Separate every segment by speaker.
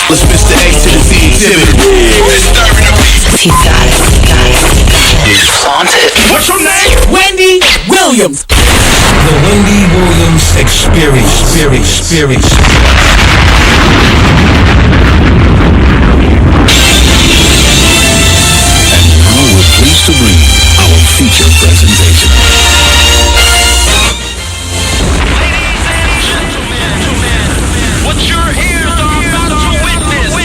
Speaker 1: Let's Mr. A to the Z exhibit.
Speaker 2: He got it. Flaunt it.
Speaker 1: What's your name?
Speaker 2: Wendy Williams.
Speaker 1: The Wendy Williams Experience. And now we're pleased to bring our feature presentation.
Speaker 3: What you're here are about to witness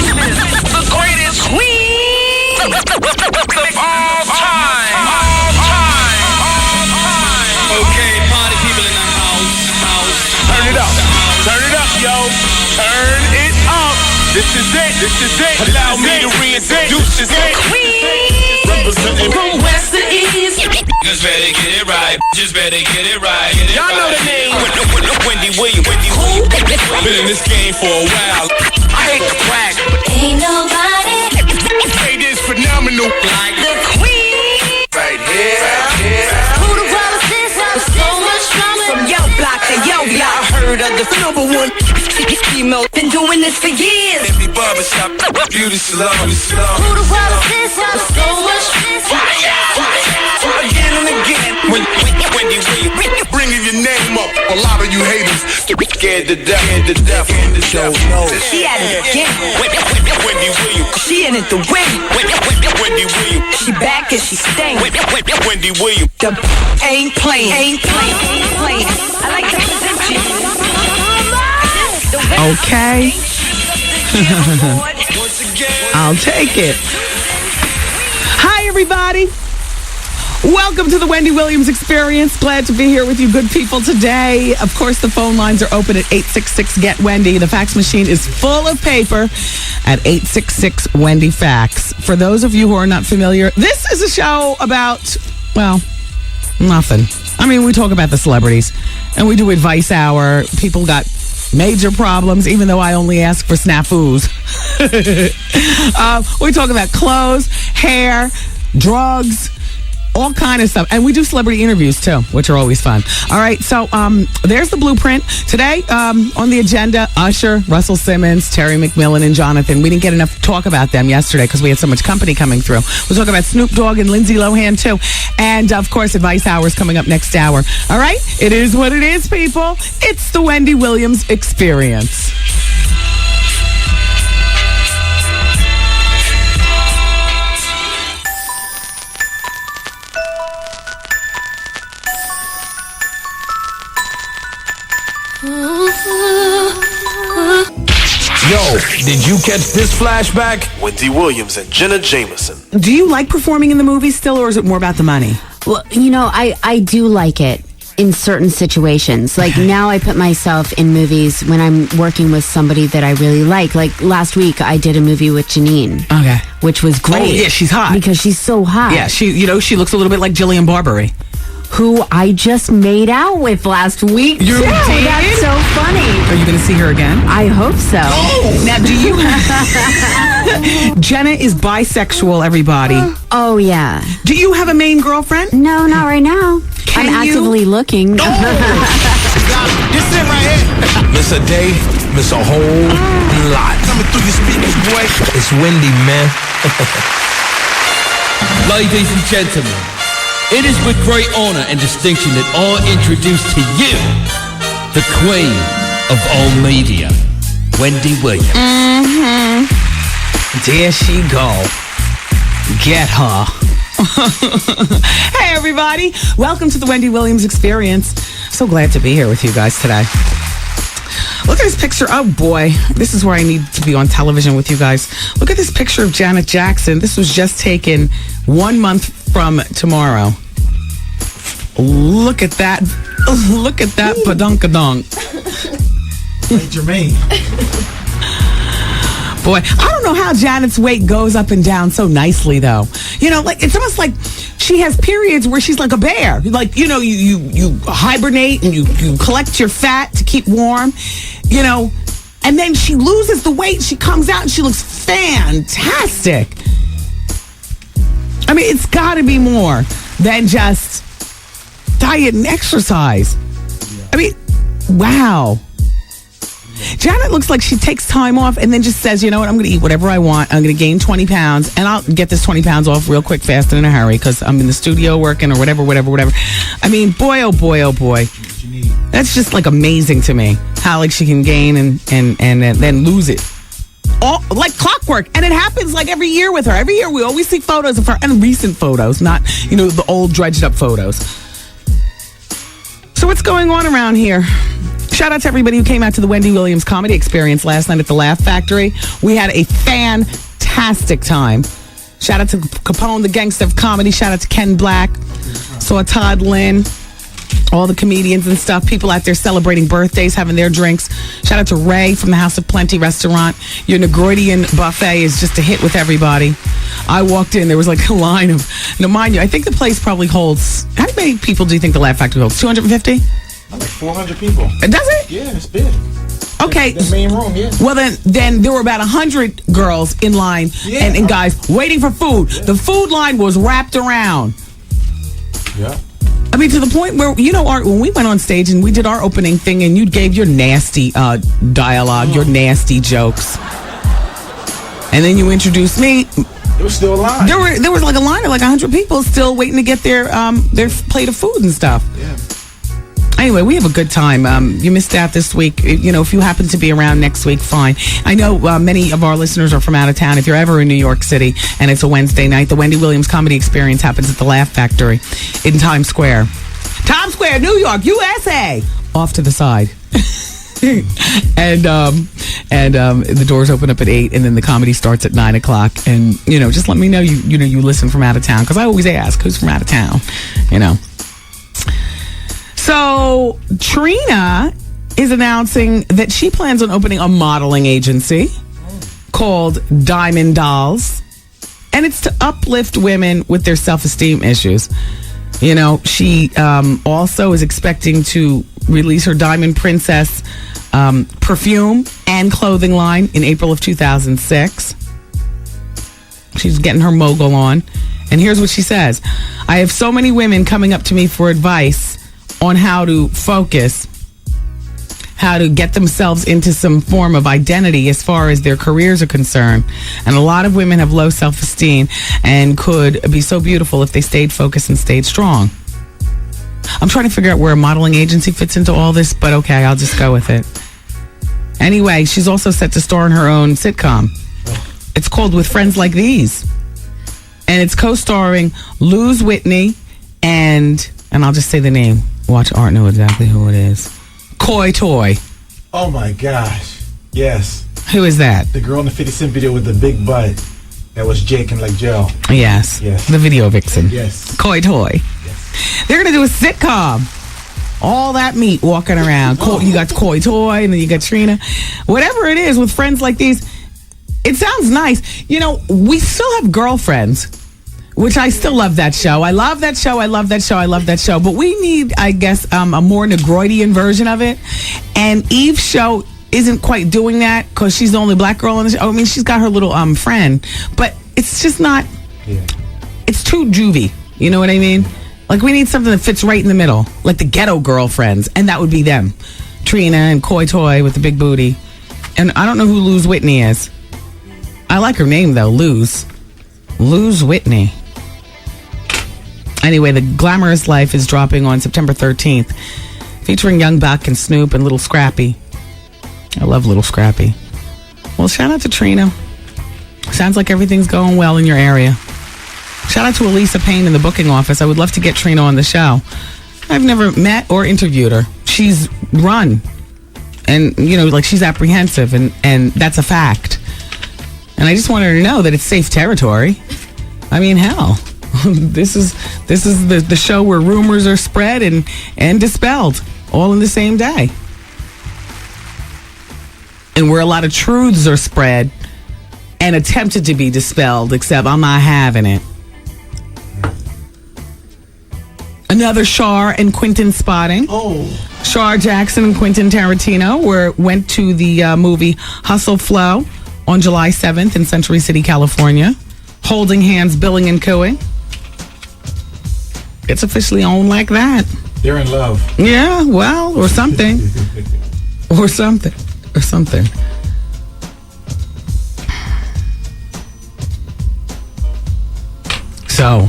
Speaker 3: the greatest queen of all time. Okay, party people in the house.
Speaker 4: Turn it up, yo. Turn it up. This is it. Allow me to reintroduce this representing
Speaker 2: From west to east.
Speaker 3: Just better get it right.
Speaker 4: Y'all know the name.
Speaker 3: Wendy Williams. Been in this game for a while. I hate to brag, but
Speaker 2: Ain't nobody
Speaker 4: it is phenomenal.
Speaker 3: like
Speaker 2: the queen.
Speaker 4: Right here.
Speaker 2: Who the world is this? With so much drama.
Speaker 5: From yo block to yo block, heard of the number one female. Been doing this for years.
Speaker 3: every barbershop, beauty salon.
Speaker 2: Who the world is this? With so much
Speaker 4: Again and again.
Speaker 3: Wendy Williams.
Speaker 4: Bringing your name up. A lot of you haters scared to death.
Speaker 5: She at it again.
Speaker 3: Wendy Williams.
Speaker 5: She in it the win.
Speaker 3: Wendy Williams.
Speaker 5: She back and she staying.
Speaker 3: Wendy Williams.
Speaker 5: The ain't playing. I like to present you.
Speaker 6: Okay. I'll take it. Hi, everybody. Welcome to the Wendy Williams Experience. Glad to be here with you good people today. Of course, the phone lines are open at 866-GET-WENDY. The fax machine is full of paper at 866-WendyFax. For those of you who are not familiar, this is a show about, well, nothing. I mean, we talk about the celebrities, and we do advice hour. People got major problems, even though I only ask for snafus. We talk about clothes, hair, drugs, all kind of stuff. And we do celebrity interviews, too, which are always fun. All right, so there's the blueprint. Today, on the agenda, Usher, Russell Simmons, Terry McMillan, and Jonathan. We didn't get enough talk about them yesterday because we had so much company coming through. We'll talk about Snoop Dogg and Lindsay Lohan, too. And, of course, Advice Hour is coming up next hour. All right? It is what it is, people. It's the Wendy Williams Experience.
Speaker 1: Yo, did you catch this flashback? Wendy Williams and Jenna Jameson.
Speaker 6: Do you like performing in the movies still, or is it more about the money?
Speaker 7: Well, you know, I do like it in certain situations. Like now I put myself in movies when I'm working with somebody that I really like. Like last week I did a movie with Janine.
Speaker 6: Okay.
Speaker 7: Which was great.
Speaker 6: Oh, yeah, she's hot.
Speaker 7: Because she's so hot.
Speaker 6: Yeah, she looks a little bit like Jillian Barbary.
Speaker 7: Who I just made out with last week.
Speaker 6: You
Speaker 7: too.
Speaker 6: did?
Speaker 7: That's so funny.
Speaker 6: Are you going to see her again?
Speaker 7: I hope so.
Speaker 6: Now, do you have... Jenna is bisexual, everybody.
Speaker 7: Oh, yeah.
Speaker 6: Do you have a main girlfriend?
Speaker 7: No, not right now.
Speaker 6: Can
Speaker 7: I'm
Speaker 6: you?
Speaker 7: actively looking.
Speaker 1: Just sit right here. Miss a day, miss a whole lot. Coming through your speakers, boy. It's Wendy, man.
Speaker 8: Ladies and gentlemen, it is with great honor and distinction that I introduce to you the queen of all media, Wendy Williams.
Speaker 6: There she go. Get her. Hey, everybody. Welcome to the Wendy Williams Experience. So glad to be here with you guys today. Look at this picture. Oh, boy. This is where I need to be on television with you guys. Look at this picture of Janet Jackson. This was just taken 1 month from tomorrow. Look at that. Look at that badunkadunk.
Speaker 1: Hey, Jermaine.
Speaker 6: Boy, I don't know how Janet's weight goes up and down so nicely, though. You know, like it's almost like she has periods where she's like a bear. Like, you know, you hibernate and you collect your fat to keep warm, you know, and then she loses the weight. She comes out and she looks fantastic. I mean, it's got to be more than just diet and exercise. I mean, wow. Janet looks like she takes time off and then just says, you know what, I'm going to eat whatever I want. I'm going to gain 20 pounds and I'll get this 20 pounds off real quick, fast, and in a hurry because I'm in the studio working or whatever. I mean, boy, oh boy, oh boy. That's just like amazing to me how like she can gain and then lose it. All like clockwork, and it happens like every year with her. Every year we always see photos of her, and recent photos, not the old dredged up photos. So what's going on around here? Shout out to everybody who came out to the Wendy Williams Comedy Experience last night at the Laugh Factory. We had a fantastic time. Shout out to Capone, the gangster of comedy. Shout out to Ken Black. Saw Todd Lynn. All the comedians and stuff, people out there celebrating birthdays, having their drinks. Shout out to Ray from the House of Plenty restaurant. Your Negroidian buffet is just a hit with everybody. I walked in, there was like a line of, mind you, I think the place probably holds, how many people do you think the Laugh Factory holds? 250?
Speaker 9: Like 400 people.
Speaker 6: Does it?
Speaker 9: Yeah, it's big.
Speaker 6: Okay.
Speaker 9: The main room, yeah.
Speaker 6: Well, then there were about 100 girls in line and guys waiting for food. Yeah. The food line was wrapped around.
Speaker 9: Yeah.
Speaker 6: I mean, to the point where, Art, when we went on stage and we did our opening thing and you gave your nasty dialogue, your nasty jokes. And then you introduced me.
Speaker 9: There was still a line.
Speaker 6: There was like a line of like 100 people still waiting to get their plate of food and stuff.
Speaker 9: Yeah.
Speaker 6: Anyway, we have a good time. You missed out this week. If you happen to be around next week, fine. I know many of our listeners are from out of town. If you're ever in New York City and it's a Wednesday night, the Wendy Williams Comedy Experience happens at the Laugh Factory in Times Square. Times Square, New York, USA. Off to the side. and the doors open up at 8 and then the comedy starts at 9 o'clock. And, just let me know you listen from out of town. Because I always ask, who's from out of town? So, Trina is announcing that she plans on opening a modeling agency called Diamond Dolls. And it's to uplift women with their self-esteem issues. She also is expecting to release her Diamond Princess perfume and clothing line in April of 2006. She's getting her mogul on. And here's what she says. I have so many women coming up to me for advice on how to focus, how to get themselves into some form of identity as far as their careers are concerned. And a lot of women have low self-esteem and could be so beautiful if they stayed focused and stayed strong. I'm trying to figure out where a modeling agency fits into all this, but okay, I'll just go with it. Anyway, she's also set to star in her own sitcom. It's called With Friends Like These. And it's co-starring Luz Whitney and I'll just say the name. Watch Art know exactly who it is. Koi Toy.
Speaker 9: Oh my gosh. Yes.
Speaker 6: Who is that?
Speaker 9: The girl in the 50 Cent video with the big butt. That was Jake and like Joe.
Speaker 6: Yes.
Speaker 9: Yes.
Speaker 6: The video vixen.
Speaker 9: Yes.
Speaker 6: Koi Toy.
Speaker 9: Yes.
Speaker 6: They're going to do a sitcom. All that meat walking around. You got Koi Toy and then you got Trina. Whatever it is with Friends Like These, it sounds nice. We still have Girlfriends. Which I still love that show. I love that show. But we need, I guess, a more Negroidian version of it. And Eve's show isn't quite doing that because she's the only black girl on the show. I mean, she's got her little friend. But it's just not, it's too juvie. You know what I mean? Like, we need something that fits right in the middle. Like the Ghetto Girlfriends. And that would be them. Trina and Koi Toy with the big booty. And I don't know who Luz Whitney is. I like her name, though, Luz. Luz Whitney. Anyway, The Glamorous Life is dropping on September 13th, featuring Young Buck and Snoop and Little Scrappy. I love Little Scrappy. Well, shout out to Trina. Sounds like everything's going well in your area. Shout out to Elisa Payne in the booking office. I would love to get Trina on the show. I've never met or interviewed her. She's run. And, she's apprehensive, and that's a fact. And I just want her to know that it's safe territory. I mean, hell. This is the show where rumors are spread and dispelled all in the same day. And where a lot of truths are spread and attempted to be dispelled, except I'm not having it. Another Shar and Quentin spotting.
Speaker 9: Oh.
Speaker 6: Shar Jackson and Quentin Tarantino went to the movie Hustle Flow on July 7th in Century City, California. Holding hands, billing and cooing. It's officially on like that.
Speaker 9: They're in love.
Speaker 6: Yeah, well, or something. Or something. or something. So,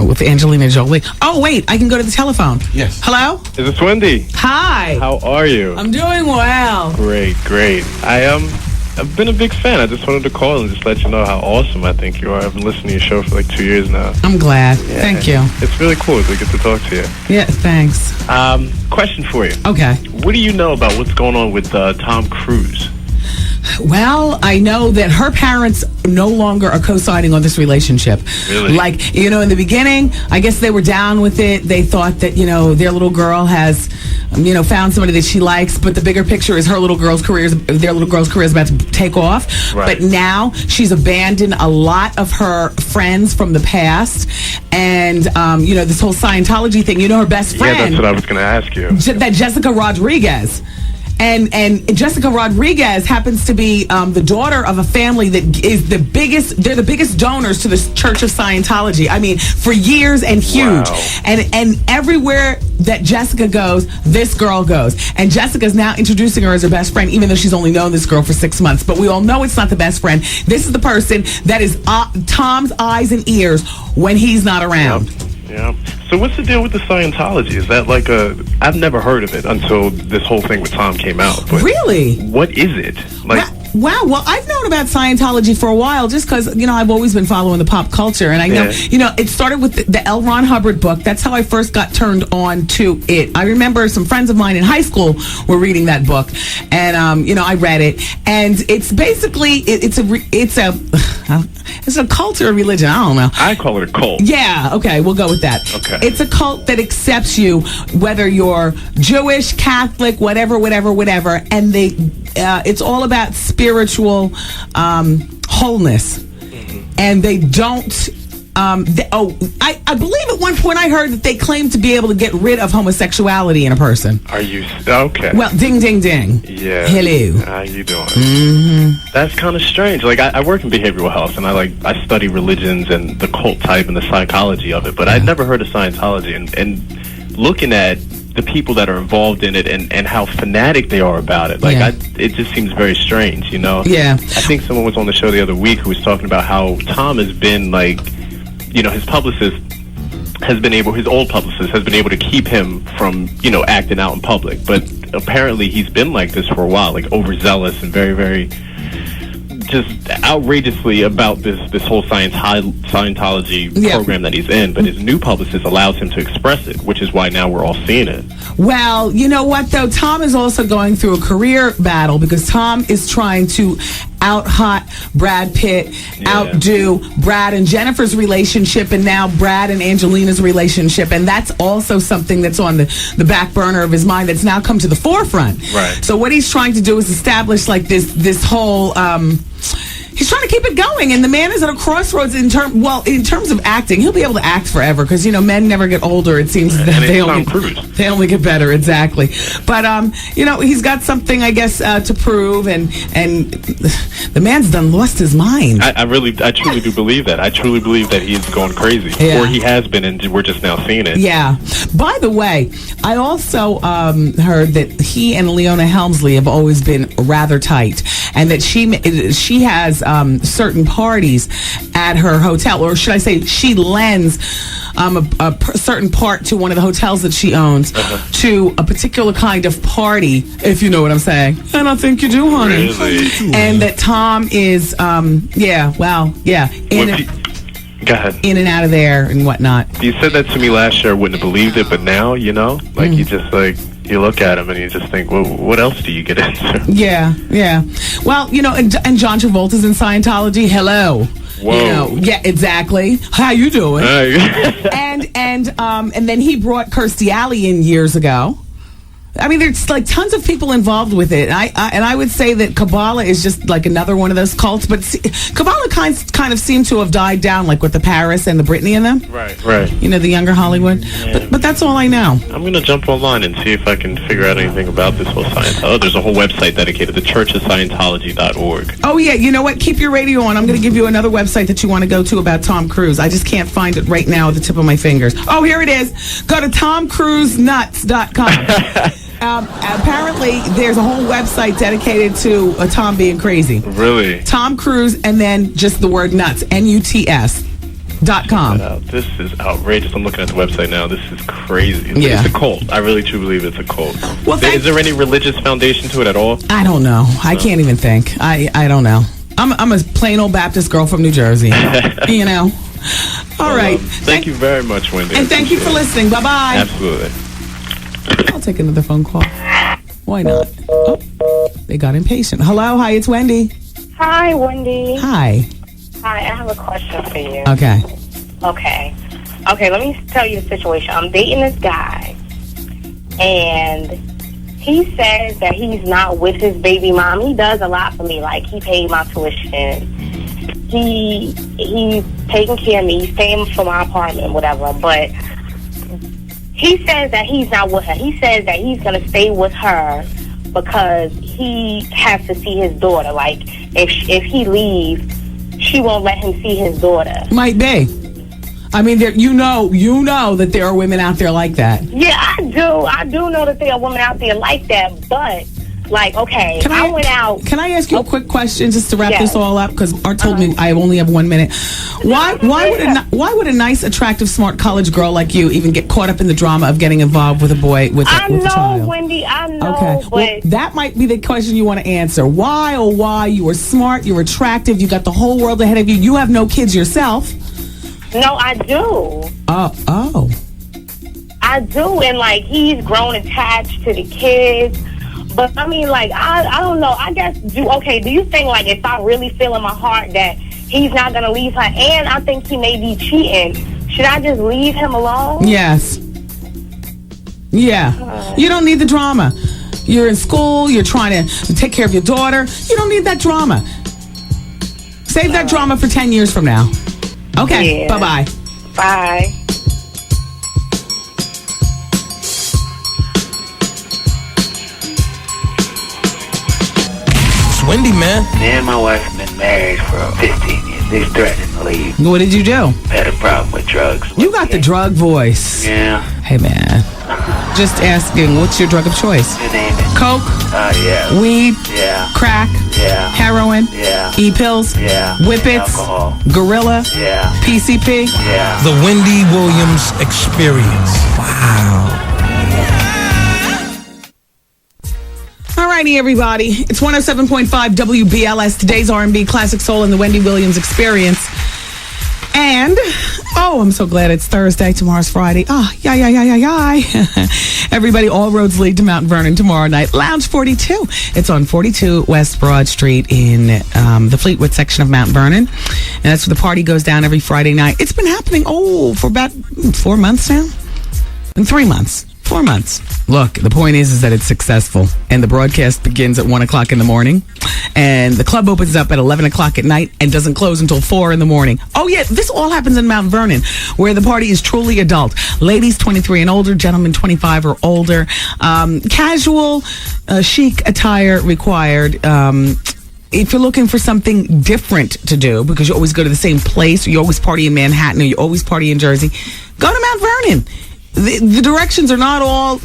Speaker 6: with Angelina Jolie. Oh, wait, I can go to the telephone.
Speaker 9: Yes.
Speaker 6: Hello?
Speaker 10: Is this Wendy?
Speaker 6: Hi.
Speaker 10: How are you?
Speaker 6: I'm doing well.
Speaker 10: Great. I've been a big fan. I just wanted to call and just let you know how awesome I think you are. I've been listening to your show for like 2 years now.
Speaker 6: I'm glad.
Speaker 10: Yeah,
Speaker 6: Thank you.
Speaker 10: It's really cool to get to talk to you.
Speaker 6: Yeah, thanks.
Speaker 10: Question for you.
Speaker 6: Okay.
Speaker 10: What do you know about what's going on with Tom Cruise?
Speaker 6: Well, I know that her parents no longer are co-signing on this relationship.
Speaker 10: Really?
Speaker 6: Like, in the beginning, I guess they were down with it. They thought that, their little girl has, found somebody that she likes, but the bigger picture is their little girl's career is about to take off.
Speaker 10: Right.
Speaker 6: But now she's abandoned a lot of her friends from the past. And, this whole Scientology thing, her best friend.
Speaker 10: Yeah, that's what I was going to ask you.
Speaker 6: That Jessica Rodriguez. And Jessica Rodriguez happens to be the daughter of a family that is they're the biggest donors to the Church of Scientology. I mean, for years and huge.
Speaker 10: Wow.
Speaker 6: And everywhere that Jessica goes, this girl goes. And Jessica's now introducing her as her best friend, even though she's only known this girl for 6 months. But we all know it's not the best friend. This is the person that is Tom's eyes and ears when he's not around.
Speaker 10: Yep. Yeah. So what's the deal with the Scientology? Is that like I've never heard of it until this whole thing with Tom came out. But
Speaker 6: really?
Speaker 10: What is it? Like,
Speaker 6: Wow. Well, I've known about Scientology for a while just because, I've always been following the pop culture. And I know, it started with the L. Ron Hubbard book. That's how I first got turned on to it. I remember some friends of mine in high school were reading that book. And, I read it. And it's basically, it's a cult or a religion. I don't know.
Speaker 10: I call it a cult.
Speaker 6: Yeah. Okay. We'll go with that.
Speaker 10: Okay.
Speaker 6: It's a cult that accepts you, whether you're Jewish, Catholic, whatever. And it's all about spiritual wholeness. And they don't I believe at one point I heard that they claim to be able to get rid of homosexuality in a person.
Speaker 10: Are you okay?
Speaker 6: Well, ding ding ding.
Speaker 10: Yeah.
Speaker 6: Hello.
Speaker 10: How you doing? That's kind of strange. Like I work in behavioral health and I study religions and the cult type and the psychology of it, but I'd never heard of Scientology and looking at the people that are involved in it and how fanatic they are about it. Like, it just seems very strange,
Speaker 6: Yeah.
Speaker 10: I think someone was on the show the other week who was talking about how Tom has been like, his old publicist has been able to keep him from, acting out in public. But apparently he's been like this for a while, like overzealous and very, very just outrageously about this whole Scientology program that he's in, but his new publicist allows him to express it, which is why now we're all seeing it.
Speaker 6: Well, you know what, though? Tom is also going through a career battle because Tom is trying to out-hot Brad Pitt, outdo Brad and Jennifer's relationship, and now Brad and Angelina's relationship, and that's also something that's on the back burner of his mind that's now come to the forefront.
Speaker 10: Right.
Speaker 6: So what he's trying to do is establish like this whole he's trying to keep it going, and the man is at a crossroads in terms of acting. He'll be able to act forever because men never get older. It seems that they only get better. Exactly. But he's got something, I guess, to prove, and the man's done lost his mind.
Speaker 10: I truly do believe that. I truly believe that he's going crazy, or he has been, and we're just now seeing it.
Speaker 6: Yeah. By the way, I also heard that he and Leona Helmsley have always been rather tight, and that she has certain parties at her hotel, or should I say she lends a certain part to one of the hotels that she owns to a particular kind of party, if you know what I'm saying. And I think you do, honey.
Speaker 10: Really?
Speaker 6: And that Tom is,
Speaker 10: Go ahead.
Speaker 6: In and out of there and whatnot.
Speaker 10: You said that to me last year. I wouldn't have believed it, but now, you just you look at him and you just think, well, what else do you get into?
Speaker 6: Yeah. Well, and John Travolta's in Scientology. Hello.
Speaker 10: Whoa.
Speaker 6: Yeah, exactly. How you doing?
Speaker 10: Hey.
Speaker 6: and then he brought Kirstie Alley in years ago. I mean, there's like tons of people involved with it. I would say that Kabbalah is just like another one of those cults. But Kabbalah kind of seem to have died down, like with the Paris and the Britney and them.
Speaker 10: Right.
Speaker 6: The younger Hollywood.
Speaker 10: Yeah.
Speaker 6: But that's all I know.
Speaker 10: I'm going to jump online and see if I can figure out anything about this whole Scientology. There's a whole website dedicated, the churchofscientology.org.
Speaker 6: Oh, yeah. You know what? Keep your radio on. I'm going to give you another website that you want to go to about Tom Cruise. I just can't find it right now at the tip of my fingers. Oh, here it is. Go to TomCruiseNuts.com. Apparently, there's a whole website dedicated to Tom being crazy.
Speaker 10: Really?
Speaker 6: Tom Cruise, and then just the word nuts. NUTS.com.
Speaker 10: This is outrageous. I'm looking at the website now. This is crazy.
Speaker 6: Yeah.
Speaker 10: It's a cult. I really truly believe it's a cult.
Speaker 6: Well,
Speaker 10: Is there any religious foundation to it at all?
Speaker 6: I don't know. I can't even think. I don't know. I'm a plain old Baptist girl from New Jersey. You know? All right.
Speaker 10: Thank you very much, Wendy.
Speaker 6: And thank you for listening. Bye-bye.
Speaker 10: Absolutely.
Speaker 6: I'll take another phone call. Why not? Oh, they got impatient. Hello. Hi, it's Wendy.
Speaker 11: Hi, Wendy.
Speaker 6: Hi.
Speaker 11: Hi, I have a question for you.
Speaker 6: Okay.
Speaker 11: Okay, let me tell you the situation. I'm dating this guy, and he says that he's not with his baby mom. He does a lot for me. Like, he paid my tuition. He's taking care of me. He's paying for my apartment, whatever. But he says that he's not with her. He says that he's going to stay with her because he has to see his daughter. Like, if he leaves, she won't let him see his daughter.
Speaker 6: Might be. I mean, you know that there are women out there like that.
Speaker 11: Yeah, I do. I do know that there are women out there like that. But, like, okay, I went out.
Speaker 6: Can I ask you a quick question just to wrap this all up? Because Art told me I only have 1 minute. Why would a nice, attractive, smart college girl like you even get caught up in the drama of getting involved with a boy with a child?
Speaker 11: Wendy, I know.
Speaker 6: Okay,
Speaker 11: but
Speaker 6: well, that might be the question you want to answer. Why, oh why? You were smart, you're attractive, you got the whole world ahead of you. You have no kids yourself.
Speaker 11: No, I do.
Speaker 6: Oh.
Speaker 11: I do, and, like, he's grown attached to the kids. But, I mean, like, I don't know. I guess, do you think, like, if I really feel in my heart that he's not going to leave her, and I think he may be cheating, should I just leave him alone?
Speaker 6: Yes. Yeah. You don't need the drama. You're in school, you're trying to take care of your daughter. You don't need that drama. Save that drama for 10 years from now. Okay,
Speaker 11: yeah.
Speaker 6: Bye.
Speaker 11: Bye.
Speaker 1: It's Wendy, man.
Speaker 12: Me and my wife have been married for 15 years. They threatened to leave.
Speaker 6: What did you do?
Speaker 12: Had a problem with drugs.
Speaker 6: You got the drug voice.
Speaker 12: Yeah.
Speaker 6: Hey, man. Just asking, what's your drug of choice?
Speaker 12: You name it.
Speaker 6: Coke?
Speaker 12: Yeah.
Speaker 6: Weed?
Speaker 12: Yeah.
Speaker 6: Crack?
Speaker 12: Yeah.
Speaker 6: Heroin?
Speaker 12: Yeah.
Speaker 6: E-pills?
Speaker 12: Yeah.
Speaker 6: Whippets?
Speaker 12: Alcohol.
Speaker 6: Gorilla?
Speaker 12: Yeah.
Speaker 6: PCP?
Speaker 12: Yeah.
Speaker 1: The Wendy Williams Experience. Wow.
Speaker 6: Alrighty, everybody. It's 107.5 WBLS, today's R&B Classic Soul and the Wendy Williams Experience. And, I'm so glad it's Thursday. Tomorrow's Friday. Everybody, all roads lead to Mount Vernon tomorrow night. Lounge 42. It's on 42 West Broad Street in the Fleetwood section of Mount Vernon. And that's where the party goes down every Friday night. It's been happening, for about 4 months now? In 3 months. 4 months. Look, the point is that it's successful. And the broadcast begins at 1 o'clock in the morning. And the club opens up at 11 o'clock at night and doesn't close until 4 in the morning. Oh, yeah, this all happens in Mount Vernon, where the party is truly adult. Ladies 23 and older, gentlemen 25 or older. Casual, chic attire required. If you're looking for something different to do, because you always go to the same place, or you always party in Manhattan, or you always party in Jersey, go to Mount Vernon. The directions are not all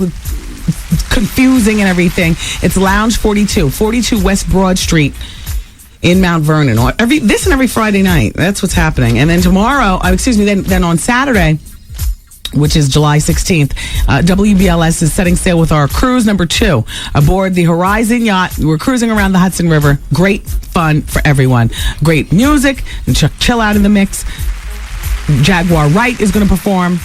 Speaker 6: confusing and everything. It's Lounge 42 West Broad Street in Mount Vernon. This and every Friday night. That's what's happening. And then tomorrow, then on Saturday, which is July 16th, WBLS is setting sail with our cruise number 2 aboard the Horizon yacht. We're cruising around the Hudson River. Great fun for everyone. Great music and chill out in the mix. Jaguar Wright is going to perform.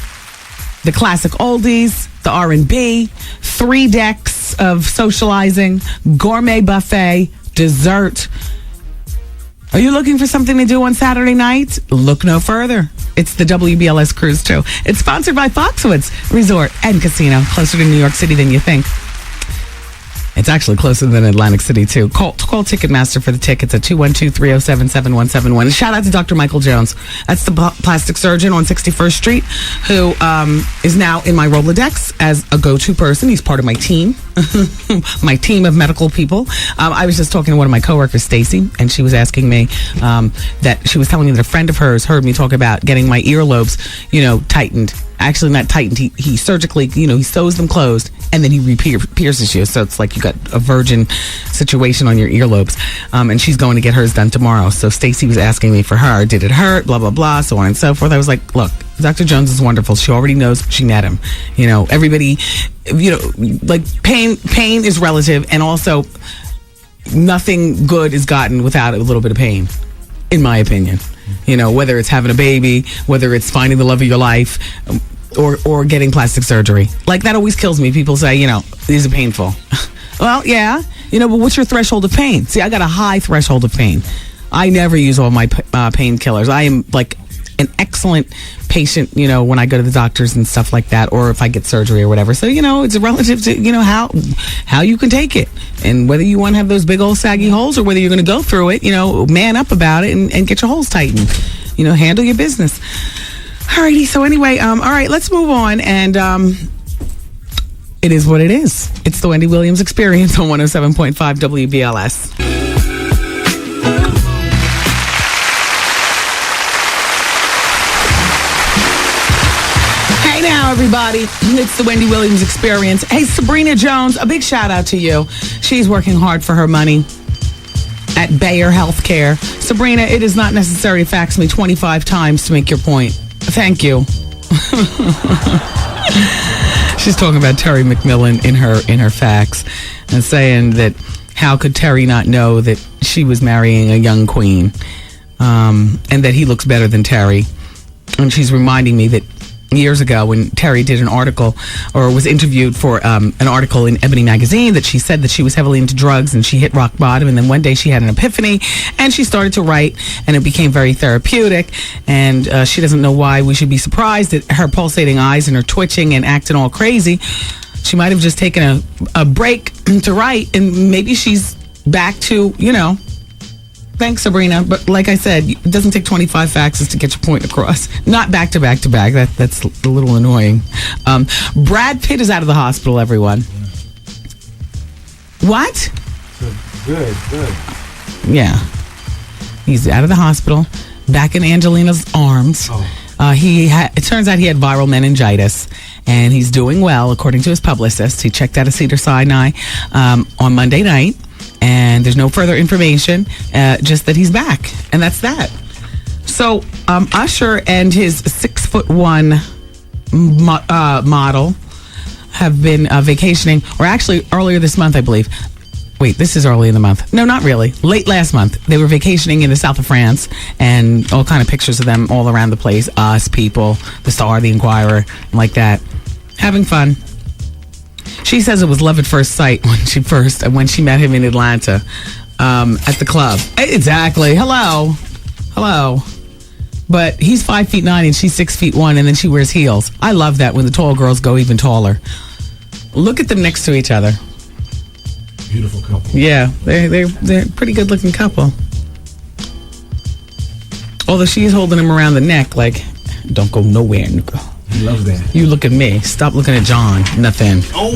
Speaker 6: The classic oldies, the R&B, 3 decks of socializing, gourmet buffet, dessert. Are you looking for something to do on Saturday night? Look no further. It's the WBLS Cruise 2. It's sponsored by Foxwoods Resort and Casino, closer to New York City than you think. It's actually closer than Atlantic City, too. Call Ticketmaster for the tickets at 212-307-7171. And shout out to Dr. Michael Jones. That's the plastic surgeon on 61st Street who is now in my Rolodex as a go-to person. He's part of my team, my team of medical people. I was just talking to one of my coworkers, Stacy, and she was asking me that she was telling me that a friend of hers heard me talk about getting my earlobes, tightened actually not tightened. He surgically, he sews them closed, and then he pierces you. So it's like you got a virgin situation on your earlobes. And she's going to get hers done tomorrow. So Stacy was asking me for her. Did it hurt? Blah, blah, blah, so on and so forth. I was like, look, Dr. Jones is wonderful. She already knows she met him. Everybody, like pain is relative, and also nothing good is gotten without a little bit of pain, in my opinion. Whether it's having a baby, whether it's finding the love of your life, or getting plastic surgery. Like, that always kills me. People say, these are painful. Well, yeah, but what's your threshold of pain? See, I got a high threshold of pain. I never use all my painkillers. I am like an excellent patient, when I go to the doctors and stuff like that, or if I get surgery or whatever. So, it's relative to, how you can take it, and whether you want to have those big old saggy holes, or whether you're going to go through it, man up about it and get your holes tightened, handle your business. Alrighty. So anyway, all right, let's move on. And, it is what it is. It's the Wendy Williams Experience on 107.5 WBLS. Now, everybody, it's the Wendy Williams Experience. Hey, Sabrina Jones, a big shout out to you. She's working hard for her money at Bayer Healthcare. Sabrina, it is not necessary to fax me 25 times to make your point. Thank you. She's talking about Terry McMillan in her fax, and saying that how could Terry not know that she was marrying a young queen, and that he looks better than Terry. And she's reminding me that years ago, when Terry did an article, or was interviewed for an article in Ebony magazine, that she said that she was heavily into drugs and she hit rock bottom, and then one day she had an epiphany and she started to write, and it became very therapeutic, and she doesn't know why we should be surprised at her pulsating eyes and her twitching and acting all crazy. She might have just taken a break to write, and maybe she's back to, Thanks, Sabrina. But like I said, it doesn't take 25 faxes to get your point across. Not back to back to back. That's a little annoying. Brad Pitt is out of the hospital, everyone. What?
Speaker 9: Good.
Speaker 6: Yeah. He's out of the hospital, back in Angelina's arms. It turns out he had viral meningitis, and he's doing well, according to his publicist. He checked out of Cedars-Sinai on Monday night. And there's no further information, just that he's back. And that's that. So, Usher and his 6'1" model have been vacationing, or actually earlier this month, I believe. Wait, this is early in the month. No, not really. Late last month. They were vacationing in the south of France, and all kind of pictures of them all around the place. Us, People, The Star, The Inquirer, like that. Having fun. She says it was love at first sight when she met him in Atlanta at the club. Exactly. Hello. But he's 5'9" and she's 6'1", and then she wears heels. I love that when the tall girls go even taller. Look at them next to each other.
Speaker 9: Beautiful couple.
Speaker 6: Yeah, they're a pretty good looking couple. Although she's holding him around the neck like, don't go nowhere, nigga.
Speaker 9: He loves that.
Speaker 6: You look at me. Stop looking at John. Nothing.
Speaker 9: Oh.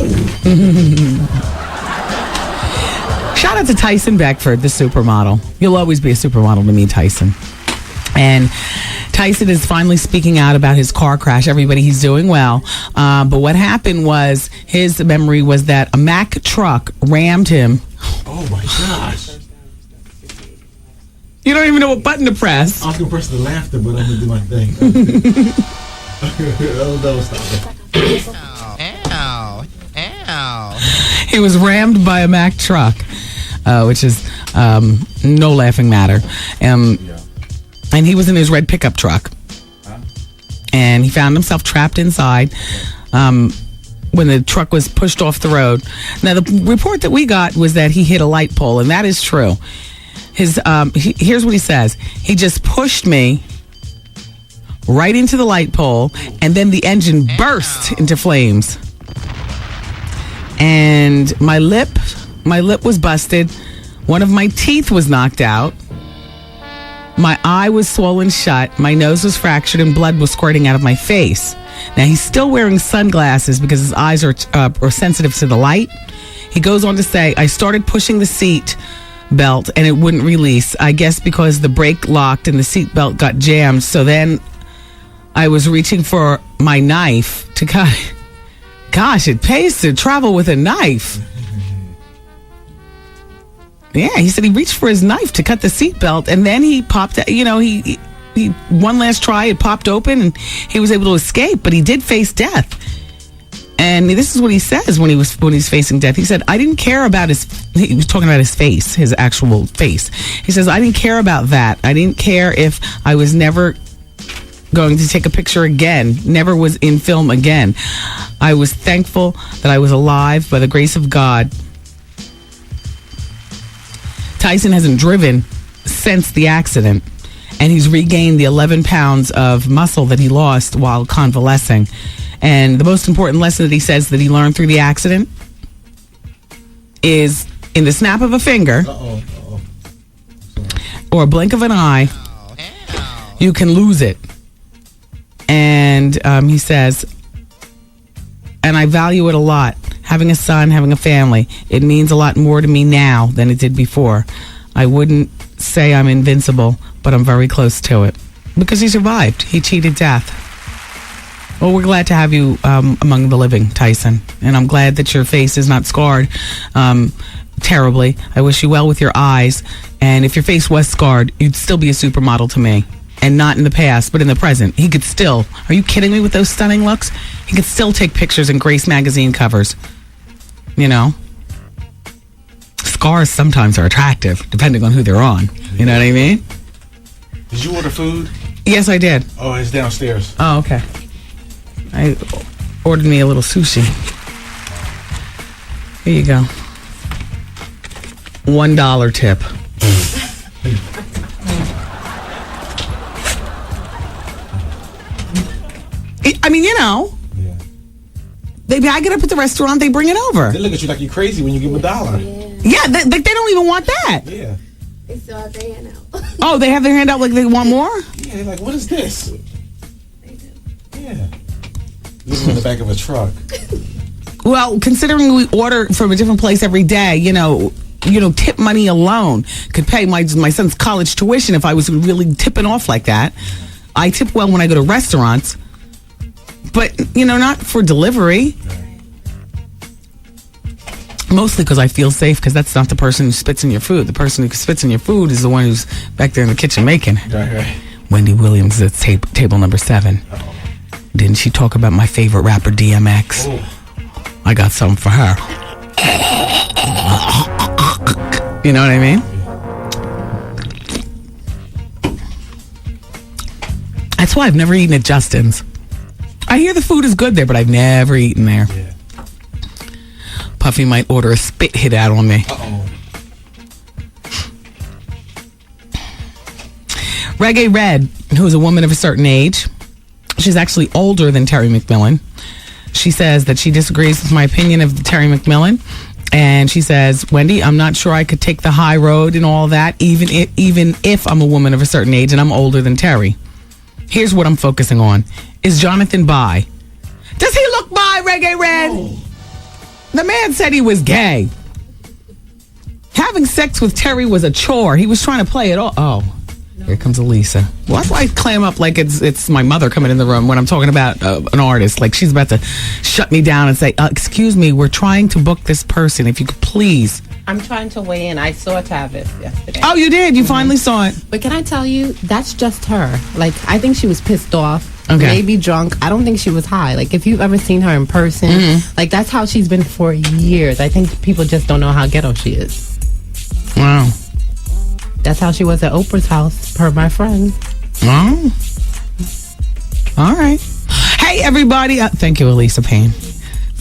Speaker 6: Shout out to Tyson Beckford, the supermodel. You'll always be a supermodel to me, Tyson. And Tyson is finally speaking out about his car crash. Everybody, he's doing well. But what happened was, his memory was that a Mack truck rammed him.
Speaker 9: Oh, my gosh.
Speaker 6: You don't even know what button to press.
Speaker 9: I was going to press the laughter, but I'm going to do my thing. Oh, no, stop it.
Speaker 6: Ow. He was rammed by a Mack truck, which is no laughing matter. And he was in his red pickup truck. And he found himself trapped inside when the truck was pushed off the road. Now, the report that we got was that he hit a light pole, and that is true. Here's what he says. He just pushed me right into the light pole, and then the engine burst into flames. And my lip was busted. One of my teeth was knocked out. My eye was swollen shut. My nose was fractured, and blood was squirting out of my face. Now, he's still wearing sunglasses because his eyes are sensitive to the light. He goes on to say, I started pushing the seat belt and it wouldn't release. I guess because the brake locked and the seat belt got jammed. So then I was reaching for my knife to cut. Gosh, it pays to travel with a knife. Yeah, he said he reached for his knife to cut the seatbelt, and then he popped. He one last try. It popped open, and he was able to escape. But he did face death. And this is what he says when he's facing death. He said, "I didn't care about his." He was talking about his face, his actual face. He says, "I didn't care about that. I didn't care if I was never going to take a picture again. Never was in film again. I was thankful that I was alive by the grace of God." Tyson hasn't driven since the accident, and he's regained the 11 pounds of muscle that he lost while convalescing. And the most important lesson that he says that he learned through the accident is in the snap of a finger or a blink of an eye, you can lose it. And he says, and I value it a lot. Having a son, having a family, it means a lot more to me now than it did before. I wouldn't say I'm invincible, but I'm very close to it. Because he survived. He cheated death. Well, we're glad to have you among the living, Tyson. And I'm glad that your face is not scarred terribly. I wish you well with your eyes. And if your face was scarred, you'd still be a supermodel to me. And not in the past, but in the present. He could still, are you kidding me with those stunning looks? He could still take pictures in Grace magazine covers. You know? Scars sometimes are attractive, depending on who they're on. You know what I mean?
Speaker 9: Did you order food?
Speaker 6: Yes, I did.
Speaker 9: Oh, it's downstairs.
Speaker 6: Oh, okay. I ordered me a little sushi. Here you go. $1 tip. I mean, you know. Yeah. They bag it up at the restaurant, they bring it over.
Speaker 9: They look at you like you're crazy when you give them $1.
Speaker 6: Yeah, they don't even want that.
Speaker 9: Yeah.
Speaker 13: They still have their hand out.
Speaker 6: Oh, they have their hand out like they want more?
Speaker 9: Yeah, they're like, what is this? They do. Yeah. This is in the back of a truck.
Speaker 6: Well, considering we order from a different place every day, you know, tip money alone could pay my son's college tuition if I was really tipping off like that. I tip well when I go to restaurants, but, not for delivery. Mostly because I feel safe, because that's not the person who spits in your food. The person who spits in your food is the one who's back there in the kitchen making.
Speaker 9: Right.
Speaker 6: Wendy Williams is at table number 7.
Speaker 9: Uh-oh.
Speaker 6: Didn't she talk about my favorite rapper, DMX?
Speaker 9: Oh.
Speaker 6: I got something for her. You know what I mean? That's why I've never eaten at Justin's. I hear the food is good there, but I've never eaten there.
Speaker 9: Yeah.
Speaker 6: Puffy might order a spit hit out on me.
Speaker 9: Uh-oh.
Speaker 6: Reggae Red, who is a woman of a certain age. She's actually older than Terry McMillan. She says that she disagrees with my opinion of Terry McMillan. And she says, Wendy, I'm not sure I could take the high road and all that, even if I'm a woman of a certain age and I'm older than Terry. Here's what I'm focusing on. Is Jonathan bi? Does he look bi, Reggae Red? Oh. The man said he was gay. Having sex with Terry was a chore. He was trying to play it all. Oh, here comes Elisa. Why do I clam up like it's my mother coming in the room when I'm talking about an artist? Like she's about to shut me down and say, excuse me, we're trying to book this person. If you could please.
Speaker 14: I'm trying to weigh in. I saw Tavis yesterday.
Speaker 6: Oh, you did? You finally saw it.
Speaker 14: But can I tell you, that's just her. Like, I think she was pissed off.
Speaker 6: Okay.
Speaker 14: Maybe drunk. I don't think she was high. Like, if you've ever seen her in person, like, that's how she's been for years. I think people just don't know how ghetto she is.
Speaker 6: Wow.
Speaker 14: That's how she was at Oprah's house, per my friend.
Speaker 6: Oh. All right. Hey, everybody. Thank you, Elisa Payne.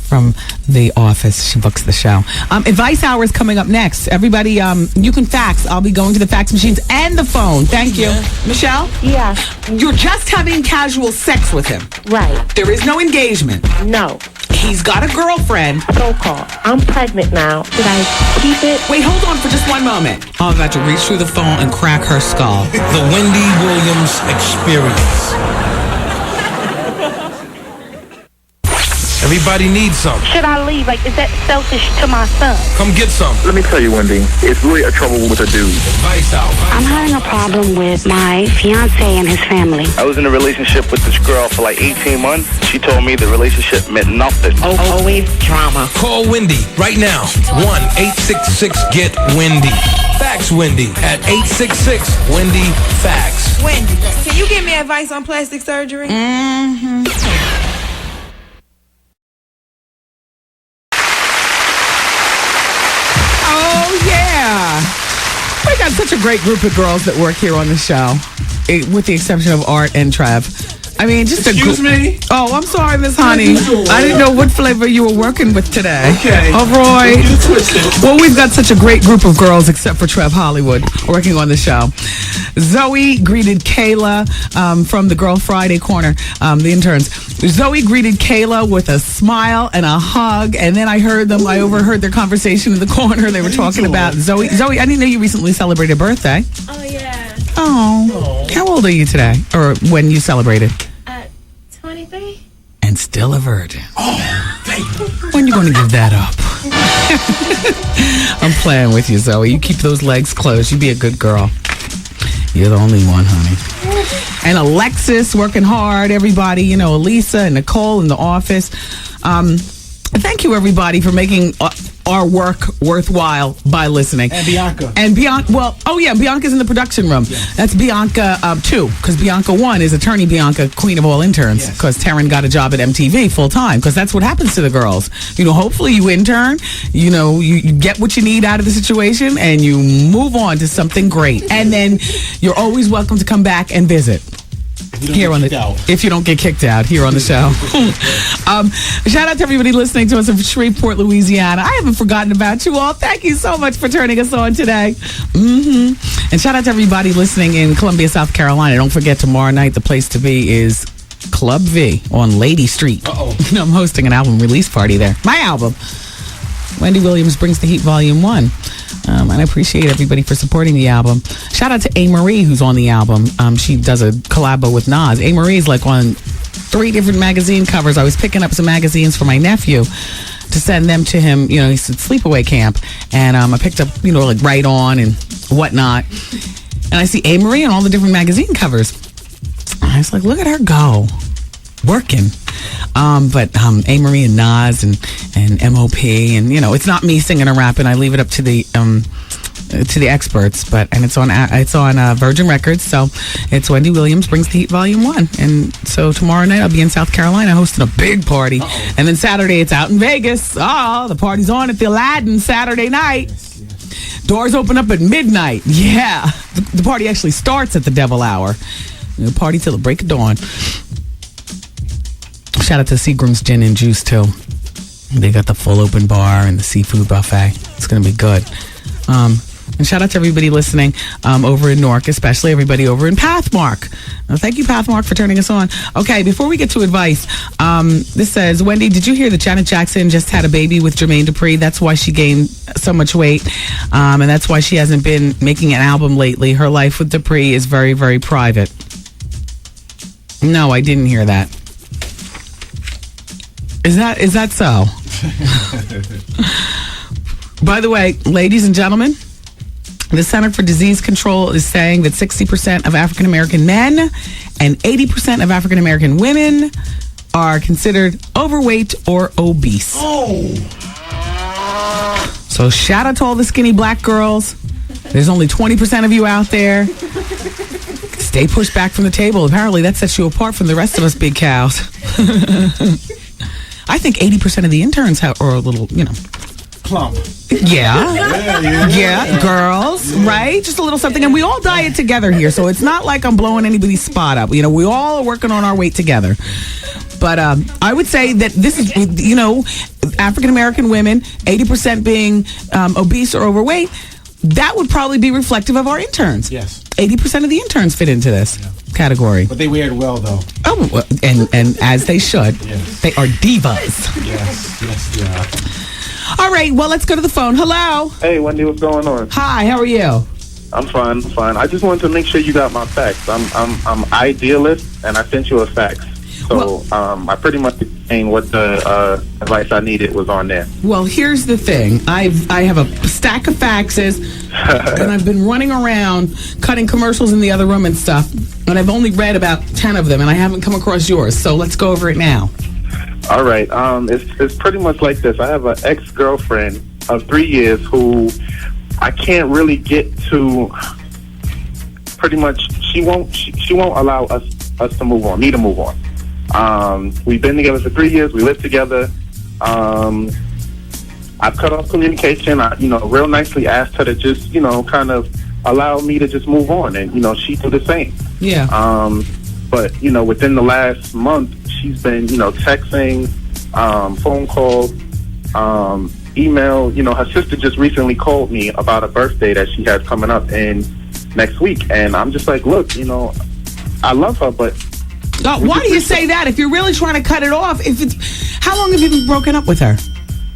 Speaker 6: From The Office. She books the show. Advice Hour is coming up next. Everybody, you can fax. I'll be going to the fax machines and the phone. Thank you. Michelle?
Speaker 11: Yeah.
Speaker 6: You're just having casual sex with him.
Speaker 11: Right.
Speaker 6: There is no engagement.
Speaker 11: No.
Speaker 6: He's got a girlfriend.
Speaker 11: So-called. I'm pregnant now. Should I keep it?
Speaker 6: Wait, hold on for just one moment. I'm about to reach through the phone and crack her skull.
Speaker 1: The Wendy Williams Experience. Everybody needs some.
Speaker 11: Should I leave? Like, is that selfish to my son?
Speaker 1: Come get some.
Speaker 12: Let me tell you, Wendy, it's really a trouble with a dude.
Speaker 1: Advice out.
Speaker 15: I'm having a problem with my fiance and his family.
Speaker 12: I was in a relationship with this girl for like 18 months. She told me the relationship meant nothing.
Speaker 5: Always drama.
Speaker 1: Call Wendy right now. 1-866-GET-WENDY. Fax Wendy at 866-WENDY-FAX.
Speaker 5: Wendy, can you give me advice on plastic surgery?
Speaker 6: Mm-hmm. Oh, yeah. We got such a great group of girls that work here on the show, with the exception of Art and Trev. I mean, just
Speaker 9: Excuse me?
Speaker 6: Oh, I'm sorry, Miss Honey. I didn't know what flavor you were working with today.
Speaker 9: Okay.
Speaker 6: All right. Well, we've got such a great group of girls, except for Trev Hollywood, working on the show. Zoe greeted Kayla from the Girl Friday Corner, the interns. Zoe greeted Kayla with a smile and a hug, and then I overheard their conversation in the corner. They were talking about Zoe. Zoe, I didn't know you recently celebrated a birthday.
Speaker 13: Oh, yeah.
Speaker 6: Oh. How old are you today? Or when you celebrated?
Speaker 13: 23.
Speaker 6: And still a virgin. Oh, when you going to give that up? I'm playing with you, Zoe. You keep those legs closed. You be a good girl. You're the only one, honey. And Alexis working hard. Everybody, Elisa and Nicole in the office. Thank you, everybody, for making our work worthwhile by listening.
Speaker 9: And Bianca.
Speaker 6: Bianca's in the production room.
Speaker 9: Yes.
Speaker 6: That's Bianca 2, because Bianca 1 is attorney Bianca, queen of all interns, because Taryn got a job at MTV full time, because that's what happens to the girls. Hopefully you intern, you get what you need out of the situation, and you move on to something great. And then you're always welcome to come back and visit. If you don't get kicked out here on the show. Shout out to everybody listening to us in Shreveport, Louisiana. I haven't forgotten about you all. Thank you so much for turning us on today. And shout out to everybody listening in Columbia, South Carolina. Don't forget, tomorrow night the place to be is Club V on Lady Street. I'm hosting an album release party there. My album, Wendy Williams Brings the Heat Volume 1. And I appreciate everybody for supporting the album. Shout out to A. Marie, who's on the album. She does a collabo with Nas. A. Marie's like on 3 different magazine covers. I was picking up some magazines for my nephew to send them to him. He's at sleepaway camp. And I picked up, like Right On and whatnot. And I see A. Marie on all the different magazine covers. I was like, look at her go. Working. But A. Marie and Nas and MOP, and it's not me singing or rapping. I leave it up to the experts. And it's on Virgin Records, so it's Wendy Williams Brings the Heat Volume 1. And so tomorrow night I'll be in South Carolina hosting a big party. And then Saturday it's out in Vegas. Oh, the party's on at the Aladdin Saturday night. Doors open up at midnight. Yeah, the party actually starts at the Devil Hour. Party till the break of dawn. Shout out to Seagram's Gin and Juice, too. They got the full open bar and the seafood buffet. It's going to be good. And shout out to everybody listening over in Newark, especially everybody over in Pathmark. Thank you, Pathmark, for turning us on. Okay, before we get to advice, this says, Wendy, did you hear that Janet Jackson just had a baby with Jermaine Dupri? That's why she gained so much weight, and that's why she hasn't been making an album lately. Her life with Dupri is very, very private. No, I didn't hear that. Is that so? By the way, ladies and gentlemen, the Center for Disease Control is saying that 60% of African American men and 80% of African American women are considered overweight or obese. So shout out to all the skinny black girls. There's only 20% of you out there. Stay pushed back from the table. Apparently that sets you apart from the rest of us big cows. I think 80% of the interns are a little,
Speaker 9: plump.
Speaker 6: Yeah, girls, right? Just a little something. And we all diet together here, so it's not like I'm blowing anybody's spot up. We all are working on our weight together. But I would say that this is, African-American women, 80% being obese or overweight, that would probably be reflective of our interns.
Speaker 9: Yes.
Speaker 6: 80% of the interns fit into this category.
Speaker 9: But they wear it well, though.
Speaker 6: Oh, and as they should.
Speaker 9: Yes.
Speaker 6: They are divas.
Speaker 9: Yes, yeah.
Speaker 6: All right, well, let's go to the phone. Hello.
Speaker 16: Hey, Wendy, what's going on?
Speaker 6: Hi, how are you?
Speaker 16: I'm fine. I just wanted to make sure you got my fax. I'm idealist, and I sent you a fax. So I pretty much explained what the advice I needed was on there.
Speaker 6: Well, here's the thing. I have a stack of faxes, and I've been running around cutting commercials in the other room and stuff, and I've only read about 10 of them, and I haven't come across yours. So let's go over it now.
Speaker 16: All right. It's pretty much like this. I have an ex-girlfriend of 3 years who I can't really get to. Pretty much, she won't allow us to move on, me to move on. We've been together for 3 years. We live together. I've cut off communication. I, real nicely asked her to just, kind of allow me to just move on, and she did the same.
Speaker 6: Yeah.
Speaker 16: But within the last month, she's been, texting, phone calls, email. Her sister just recently called me about a birthday that she has coming up in next week, and I'm just like, look, I love her, but
Speaker 6: why do you say that? If you're really trying to cut it off, how long have you been broken up with her?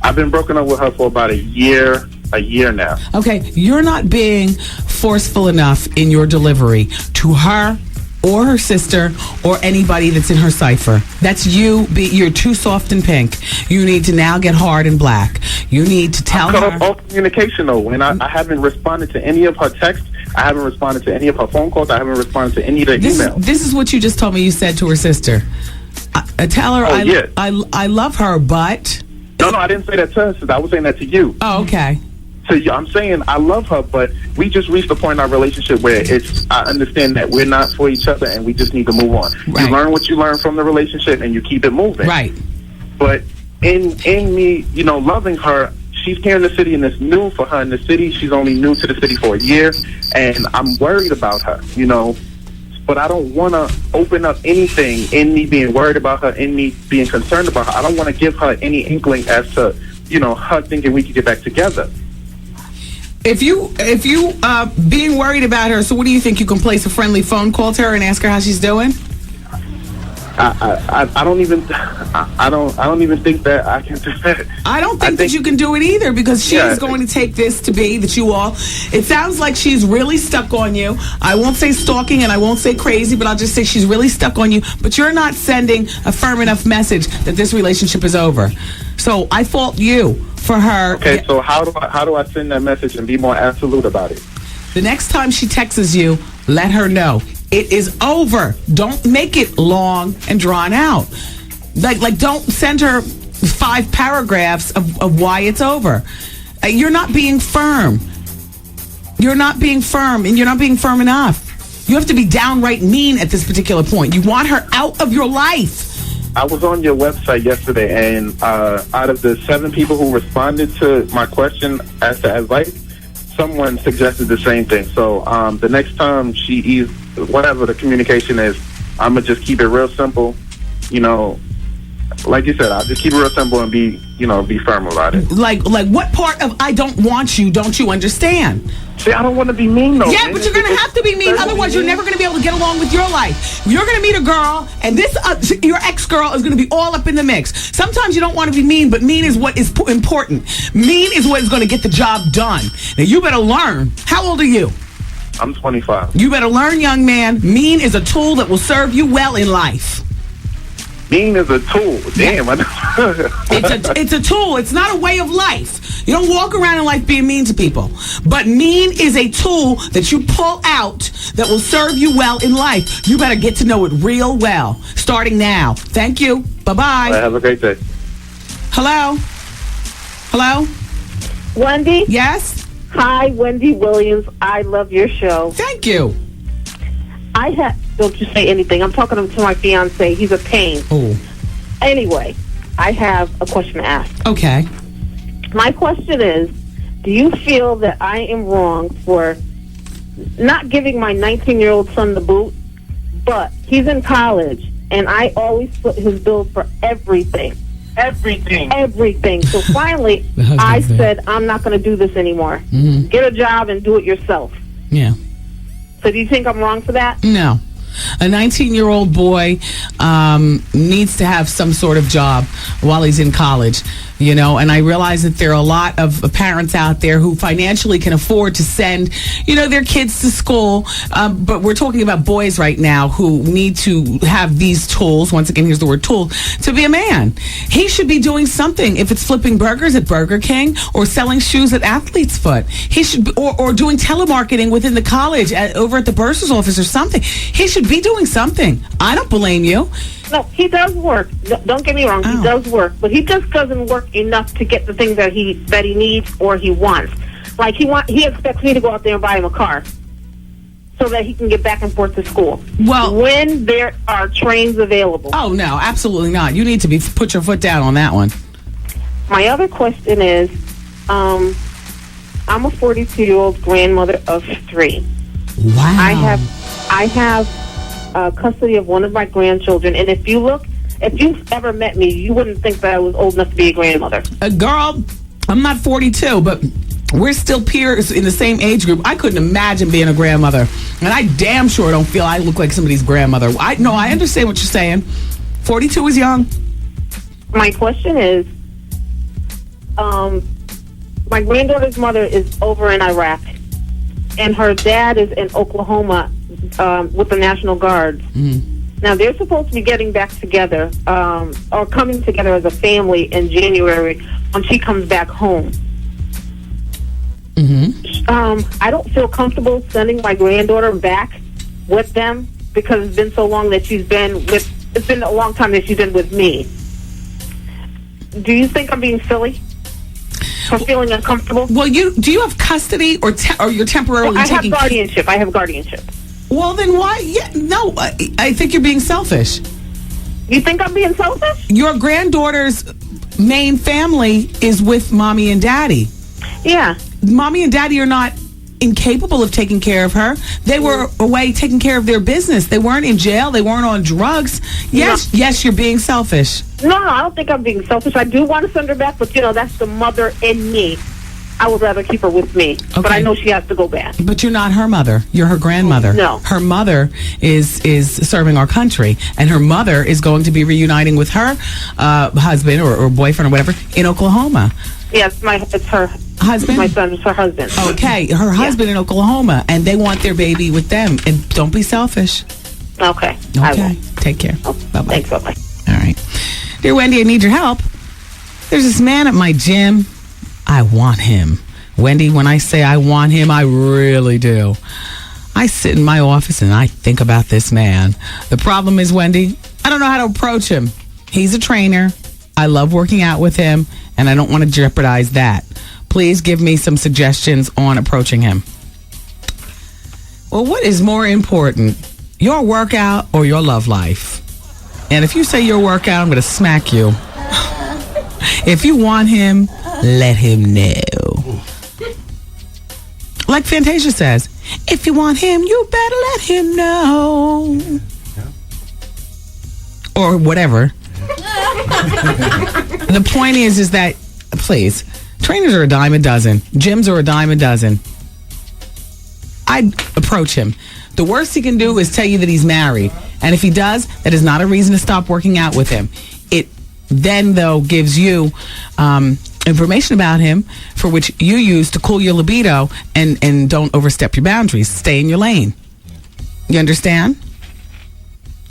Speaker 16: I've been broken up with her for about a year now.
Speaker 6: Okay, you're not being forceful enough in your delivery to her or her sister or anybody that's in her cipher. That's you're too soft and pink. You need to now get hard and black. You need to tell her.
Speaker 16: I cut off all communication, though, and I haven't responded to any of her texts. I haven't responded to any of her phone calls. I haven't responded to any of the emails.
Speaker 6: This is what you just told me you said to her sister. Tell her I love her, but...
Speaker 16: No, I didn't say that to her, sister. I was saying that to you.
Speaker 6: Oh, okay.
Speaker 16: So I'm saying I love her, but we just reached a point in our relationship where I understand that we're not for each other and we just need to move on. Right. You learn what you learn from the relationship and you keep it moving.
Speaker 6: Right.
Speaker 16: But in me, loving her, she's here in the city and it's new for her in the city. She's only new to the city for a year, and I'm worried about her, But I don't want to open up anything in me being worried about her, in me being concerned about her. I don't want to give her any inkling as to, her thinking we could get back together.
Speaker 6: If you being worried about her, so what do you think? You can place a friendly phone call to her and ask her how she's doing?
Speaker 16: I don't even think that I can do that.
Speaker 6: I don't think that you can do it either, because she is going to take this to be that you all. It sounds like she's really stuck on you. I won't say stalking and I won't say crazy, but I'll just say she's really stuck on you. But you're not sending a firm enough message that this relationship is over. So I fault you for her.
Speaker 16: Okay, so how do I send that message and be more absolute about it?
Speaker 6: The next time she texts you, let her know it is over. Don't make it long and drawn out. Like don't send her 5 paragraphs of why it's over. You're not being firm. You're not being firm, and you're not being firm enough. You have to be downright mean at this particular point. You want her out of your life.
Speaker 16: I was on your website yesterday, and out of the 7 people who responded to my question as to advice, someone suggested the same thing. So the next time whatever the communication is, I'm going to just keep it real simple. Like you said, I'll just keep it real simple and be firm about it.
Speaker 6: Like what part of I don't want you don't you understand?
Speaker 16: See, I don't want to be mean, though.
Speaker 6: Yeah, but you're going to have to be mean. Otherwise, you're never going to be able to get along with your life. You're going to meet a girl, and this your ex-girl is going to be all up in the mix. Sometimes you don't want to be mean, but mean is what is important. Mean is what is going to get the job done. Now, you better learn. How old are you?
Speaker 16: I'm 25.
Speaker 6: You better learn, young man. Mean is a tool that will serve you well in life.
Speaker 16: Mean is a tool. Damn.
Speaker 6: It's a tool. It's not a way of life. You don't walk around in life being mean to people. But mean is a tool that you pull out that will serve you well in life. You better get to know it real well, starting now. Thank you. Bye-bye.
Speaker 16: Have a great day.
Speaker 6: Hello? Hello?
Speaker 17: Wendy?
Speaker 6: Yes?
Speaker 17: Hi, Wendy Williams. I love your show.
Speaker 6: Thank you.
Speaker 17: Don't you say anything. I'm talking to my fiance. He's a pain.
Speaker 6: Oh.
Speaker 17: Anyway, I have a question to ask.
Speaker 6: Okay.
Speaker 17: My question is, do you feel that I am wrong for not giving my 19-year-old son the boot, but he's in college, and I always put his bills for everything. Everything. So finally, I said, I'm not going to do this anymore.
Speaker 6: Mm-hmm.
Speaker 17: Get a job and do it yourself.
Speaker 6: Yeah.
Speaker 17: So do you think I'm wrong for that?
Speaker 6: No. A 19-year-old boy needs to have some sort of job while he's in college. You know, and I realize that there are a lot of parents out there who financially can afford to send, you know, their kids to school. But we're talking about boys right now who need to have these tools. Once again, here's the word tool, to be a man. He should be doing something. If it's flipping burgers at Burger King or selling shoes at Athlete's Foot, he should be, or doing telemarketing within the college over at the bursar's office or something. He should be doing something. I don't blame you.
Speaker 17: No, he does work. Don't get me wrong. He does work, but he just doesn't work enough to get the things that he needs or he wants. Like he expects me to go out there and buy him a car so that he can get back and forth to school.
Speaker 6: Well,
Speaker 17: when there are trains available.
Speaker 6: Oh no, absolutely not. You need to put your foot down on that one.
Speaker 17: My other question is, I'm a 42-year-old grandmother of 3.
Speaker 6: Wow.
Speaker 17: I have custody of one of my grandchildren, and if you've ever met me, you wouldn't think that I was old enough to be a grandmother.
Speaker 6: Girl, I'm not 42, but we're still peers in the same age group. I couldn't imagine being a grandmother, and I damn sure don't feel I look like somebody's grandmother. I understand what you're saying. 42 is young.
Speaker 17: My question is, my granddaughter's mother is over in Iraq, and her dad is in Oklahoma with the National Guard. Now, they're supposed to be getting back together or coming together as a family in January when she comes back home. I don't feel comfortable sending my granddaughter back with them because it's been so long that it's been a long time that she's been with me. Do you think I'm being silly for feeling uncomfortable?
Speaker 6: Well, do you have custody or you're temporarily taking...
Speaker 17: I have guardianship.
Speaker 6: Well, then why? Yeah, no, I think you're being selfish.
Speaker 17: You think I'm being selfish?
Speaker 6: Your granddaughter's main family is with mommy and daddy.
Speaker 17: Yeah.
Speaker 6: Mommy and daddy are not incapable of taking care of her. They were away taking care of their business. They weren't in jail. They weren't on drugs. Yes, you're being selfish.
Speaker 17: No, I don't think I'm being selfish. I do want to send her back, but, that's the mother in me. I would rather keep her with me, but I know she has to go back.
Speaker 6: But you're not her mother. You're her grandmother.
Speaker 17: No.
Speaker 6: Her mother is serving our country, and her mother is going to be reuniting with her husband or boyfriend or whatever in Oklahoma.
Speaker 17: Yes, it's her
Speaker 6: husband.
Speaker 17: My son is her husband.
Speaker 6: Okay, her husband in Oklahoma, and they want their baby with them. And don't be selfish.
Speaker 17: Okay. I will.
Speaker 6: Take care.
Speaker 17: Oh,
Speaker 6: bye-bye.
Speaker 17: Thanks, bye-bye.
Speaker 6: All right. Dear Wendy, I need your help. There's this man at my gym. I want him. Wendy, when I say I want him, I really do. I sit in my office and I think about this man. The problem is, Wendy, I don't know how to approach him. He's a trainer. I love working out with him, and I don't want to jeopardize that. Please give me some suggestions on approaching him. Well, what is more important, your workout or your love life? And if you say your workout, I'm going to smack you. If you want him, let him know. Like Fantasia says, if you want him, you better let him know. Or whatever. The point is that, please, trainers are a dime a dozen. Gyms are a dime a dozen. I'd approach him. The worst he can do is tell you that he's married. And if he does, that is not a reason to stop working out with him. It then, though, gives you information about him for which you use to cool your libido and don't overstep your boundaries. Stay in your lane. You understand?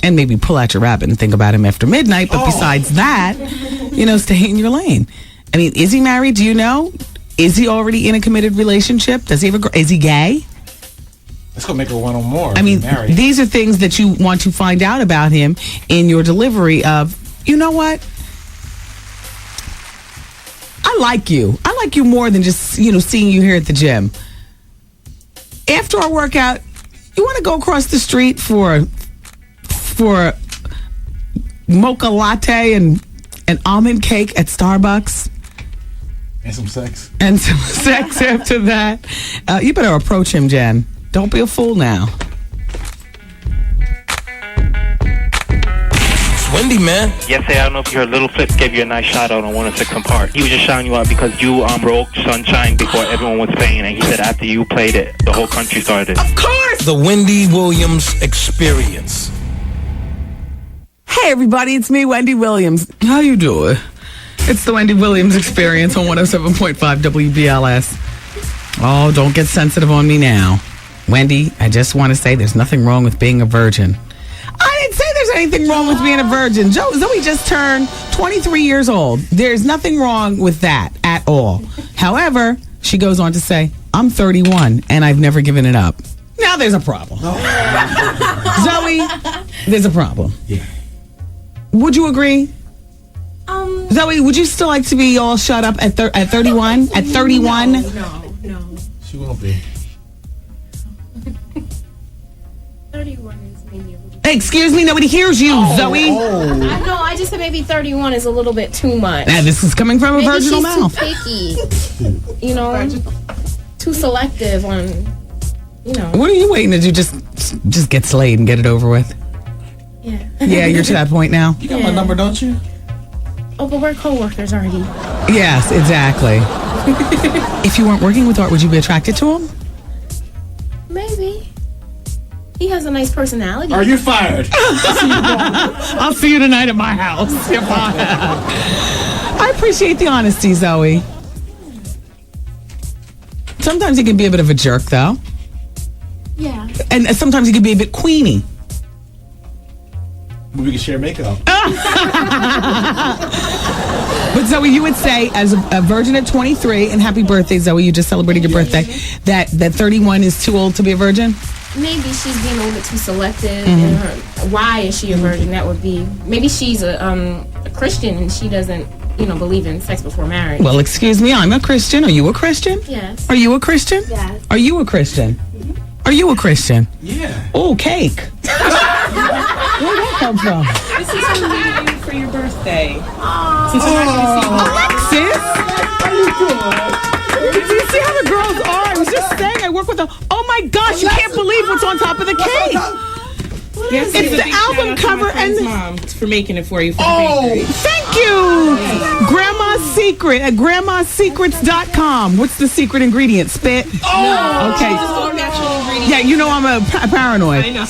Speaker 6: And maybe pull out your rabbit and think about him after midnight. But besides that, stay in your lane. I mean, is he married? Do you know? Is he already in a committed relationship? Does he have is he gay?
Speaker 9: Let's go make her one or more.
Speaker 6: I mean, these are things that you want to find out about him in your delivery of, you know what? I like you. I like you more than just, seeing you here at the gym. After our workout, you want to go across the street for mocha latte and an almond cake at Starbucks?
Speaker 9: And some sex.
Speaker 6: And some sex after that. You better approach him, Jen. Don't be a fool now.
Speaker 1: It's Wendy, man.
Speaker 12: Yesterday, I don't know if you heard, Little Flip gave you a nice shout out on 106 & Park. He was just shouting you out because you broke Sunshine before everyone was playing, and he said after you played it, the whole country started.
Speaker 1: Of course! The Wendy Williams Experience.
Speaker 6: Hey, everybody, it's me, Wendy Williams. How you doing? It's the Wendy Williams Experience on 107.5 WBLS. Oh, don't get sensitive on me now. Wendy, I just want to say there's nothing wrong with being a virgin. I didn't say there's anything wrong with being a virgin. Zoe just turned 23 years old. There's nothing wrong with that at all. However, she goes on to say, I'm 31 and I've never given it up. Now there's a problem. Zoe, there's a problem.
Speaker 9: Yeah.
Speaker 6: Would you agree? Zoe, would you still like to be all shut up at 31? At 31?
Speaker 13: No.
Speaker 9: She won't be.
Speaker 13: 31 is maybe a little.
Speaker 6: Hey, excuse me, nobody hears you, Zoe.
Speaker 13: I know. I just said maybe 31 is a little bit too much.
Speaker 6: Now, this is coming from a
Speaker 13: Maybe
Speaker 6: virginal
Speaker 13: she's
Speaker 6: mouth.
Speaker 13: too picky. Too selective on.
Speaker 6: What are you waiting to do? Just get slayed and get it over with.
Speaker 13: Yeah.
Speaker 6: Yeah, you're to that point now.
Speaker 9: You got my number, don't you?
Speaker 13: Oh, but we're co-workers already.
Speaker 6: Yes, exactly. If you weren't working with Art, would you be attracted to him?
Speaker 13: Maybe. He has a nice personality.
Speaker 9: Are you fired?
Speaker 6: I'll see you tonight at my house. You're fired. I appreciate the honesty, Zoe. Sometimes he can be a bit of a jerk, though.
Speaker 13: Yeah.
Speaker 6: And sometimes he can be a bit queenie.
Speaker 9: We can share makeup.
Speaker 6: But Zoe, you would say, as a virgin at 23, and happy birthday, Zoe, you just celebrated your birthday, that 31 is too old to be a virgin?
Speaker 13: Maybe she's being a little bit too selective. In her, why is she a virgin? That would be, maybe she's a Christian and she doesn't, believe in sex before marriage.
Speaker 6: Well, excuse me, I'm a Christian. Are you a Christian?
Speaker 13: Yes.
Speaker 6: Are you a Christian?
Speaker 13: Yes.
Speaker 6: Are you a Christian? Are you a Christian?
Speaker 9: Yeah.
Speaker 6: Oh, cake. Where'd that come from?
Speaker 18: This is for you for your birthday.
Speaker 6: Alexis!
Speaker 9: How you doing?
Speaker 6: Do you see how the girls are? I was just saying, I work with them. Oh my gosh, you can't believe what's on top of the cake.
Speaker 18: Yes,
Speaker 6: It's the album cover and
Speaker 18: mom for making it for you.
Speaker 6: Thank you. Grandma's Secret at grandmasecrets.com. What's the secret ingredient? Spit?
Speaker 18: Oh,
Speaker 6: okay.
Speaker 18: Just all natural ingredients.
Speaker 6: Yeah, I'm a paranoid.
Speaker 18: I know.
Speaker 6: No,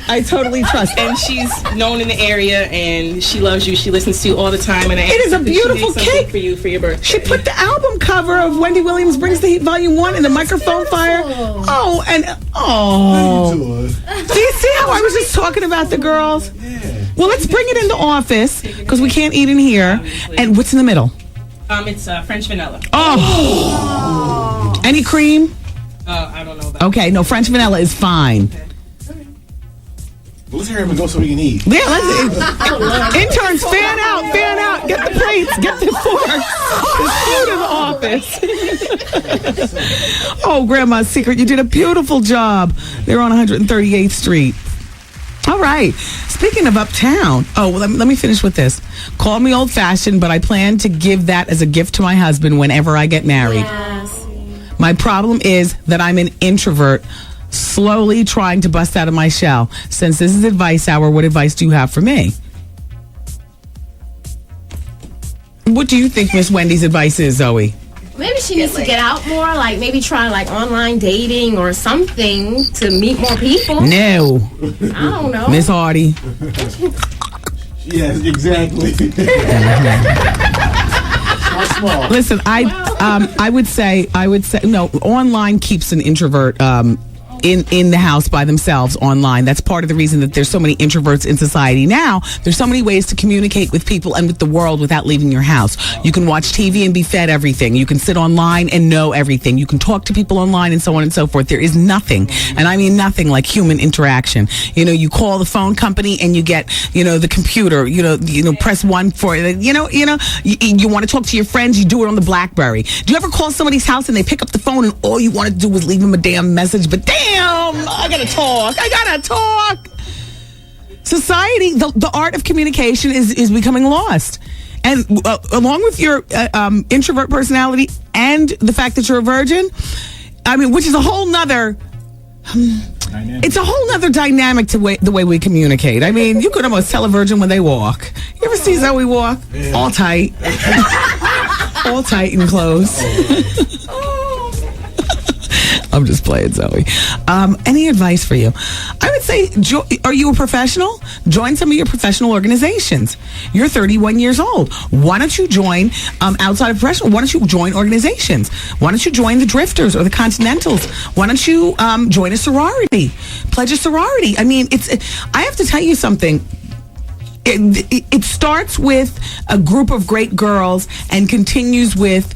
Speaker 6: I totally trust.
Speaker 18: And she's known in the area, and she loves you. She listens to you all the time. And
Speaker 6: It is a beautiful cake
Speaker 18: for you for your birthday.
Speaker 6: She put the album cover of Wendy Williams Brings the Heat Volume 1 in the microphone fire. Oh. Do you see how I was just talking about the girls?
Speaker 9: Yeah.
Speaker 6: Well, let's bring it in the office because we can't eat in here. And what's in the middle?
Speaker 18: It's French vanilla.
Speaker 6: Oh. Any cream?
Speaker 18: I don't know about
Speaker 6: Okay, no, French vanilla is fine.
Speaker 9: Let's hurry up and go so we can eat.
Speaker 6: Yeah, interns, fan out. Get the plates, get the forks. There's food in the office. Oh, Grandma's Secret, you did a beautiful job. They're on 138th Street. All right. Speaking of uptown, let me finish with this. Call me old-fashioned, but I plan to give that as a gift to my husband whenever I get married.
Speaker 13: Yes.
Speaker 6: My problem is that I'm an introvert, slowly trying to bust out of my shell. Since this is advice hour, what advice do you have for me? What do you think Miss Wendy's advice is, Zoe?
Speaker 13: Maybe she needs to get out more, like maybe try like online dating or something to meet more people.
Speaker 6: No.
Speaker 13: I don't know.
Speaker 6: Miss Hardy.
Speaker 9: Yes, exactly. Small.
Speaker 6: Listen, I would say no. Online keeps an introvert in the house by themselves online. That's part of the reason that there's so many introverts in society now. There's so many ways to communicate with people and with the world without leaving your house. You can watch TV and be fed everything. You can sit online and know everything. You can talk to people online and so on and so forth. There is nothing, and I mean nothing, like human interaction. You call the phone company and you get, the computer, press 1 for it. You want to talk to your friends, you do it on the BlackBerry. Do you ever call somebody's house and they pick up the phone and all you want to do is leave them a damn message, but damn, I gotta talk. Society, the art of communication is becoming lost. And along with your introvert personality and the fact that you're a virgin, which is a whole nother... It's a whole nother dynamic to the way we communicate. You could almost tell a virgin when they walk. You ever see Zoe walk? Yeah. All tight. All tight and close. I'm just playing, Zoe. Any advice for you? I would say, are you a professional? Join some of your professional organizations. You're 31 years old. Why don't you join outside of professional? Why don't you join organizations? Why don't you join the Drifters or the Continentals? Why don't you join a sorority? Pledge a sorority. I mean, I have to tell you something. It starts with a group of great girls and continues with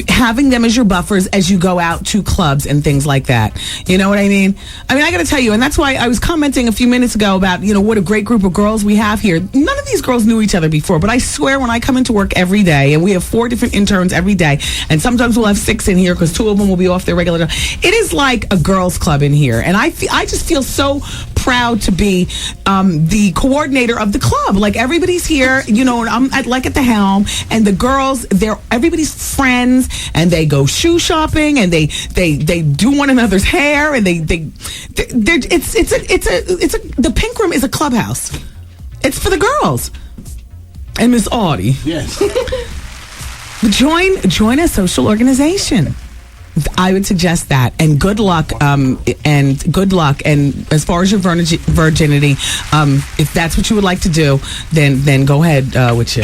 Speaker 6: having them as your buffers as you go out to clubs and things like that. You know what I mean? I got to tell you, and that's why I was commenting a few minutes ago about, what a great group of girls we have here. None of these girls knew each other before, but I swear when I come into work every day, and we have 4 different interns every day, and sometimes we'll have 6 in here because 2 of them will be off their regular job. It is like a girls' club in here, and I just feel so proud to be the coordinator of the club. Like, everybody's here, and I'm at the helm, and the girls, everybody's friends, and they go shoe shopping, and they do one another's hair, and the Pink Room is a clubhouse. It's for the girls. And Miss Audie,
Speaker 9: yes,
Speaker 6: join a social organization. I would suggest that, and good luck. And as far as your virginity, if that's what you would like to do, then go ahead with you.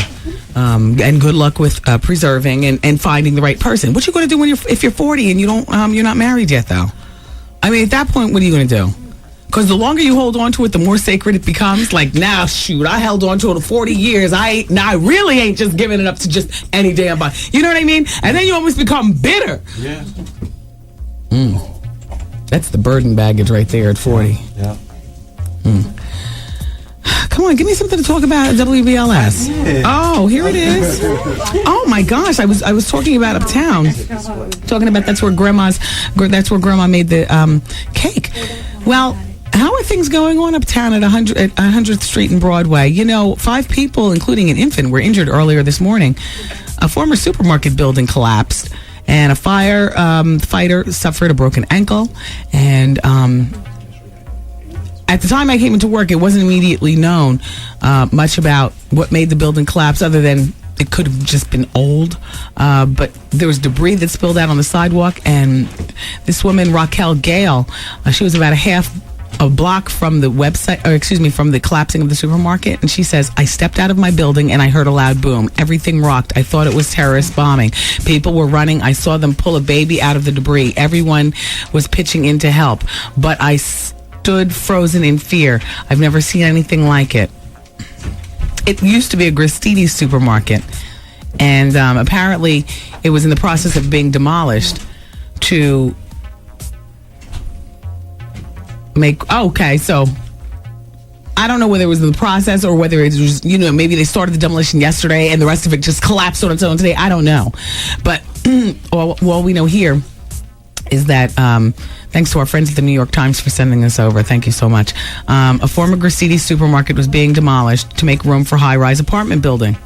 Speaker 6: And good luck with preserving and finding the right person. What you going to do if you're 40 and you're not married yet, though? At that point, what are you going to do? Because the longer you hold on to it, the more sacred it becomes. Like, now, shoot, I held on to it for 40 years. I really ain't just giving it up to just any damn body. You know what I mean? And then you almost become bitter.
Speaker 9: Yeah.
Speaker 6: That's the burden baggage right there at 40.
Speaker 9: Yeah.
Speaker 6: Come on, give me something to talk about at WBLS.
Speaker 9: Yeah.
Speaker 6: Oh, here it is. Oh my gosh, I was talking about uptown. Talking about that's where Grandma made the cake. Well, how are things going on uptown at 100th Street and Broadway? 5 people, including an infant, were injured earlier this morning. A former supermarket building collapsed, and a fighter suffered a broken ankle. And at the time I came into work, it wasn't immediately known much about what made the building collapse, other than it could have just been old. But there was debris that spilled out on the sidewalk, and this woman, Raquel Gale, she was about a block from the from the collapsing of the supermarket, and she says, I stepped out of my building and I heard a loud boom. Everything rocked. I thought it was terrorist bombing. People were running. I saw them pull a baby out of the debris. Everyone was pitching in to help, but I stood frozen in fear. I've never seen anything like it. It used to be a Gristini's supermarket, and apparently it was in the process of being demolished to make. Okay, so I don't know whether it was in the process or whether it was, maybe they started the demolition yesterday and the rest of it just collapsed on its own today. I don't know. But all we know here is that thanks to our friends at the New York Times for sending this over. Thank you so much. A former Gristini's supermarket was being demolished to make room for high-rise apartment building.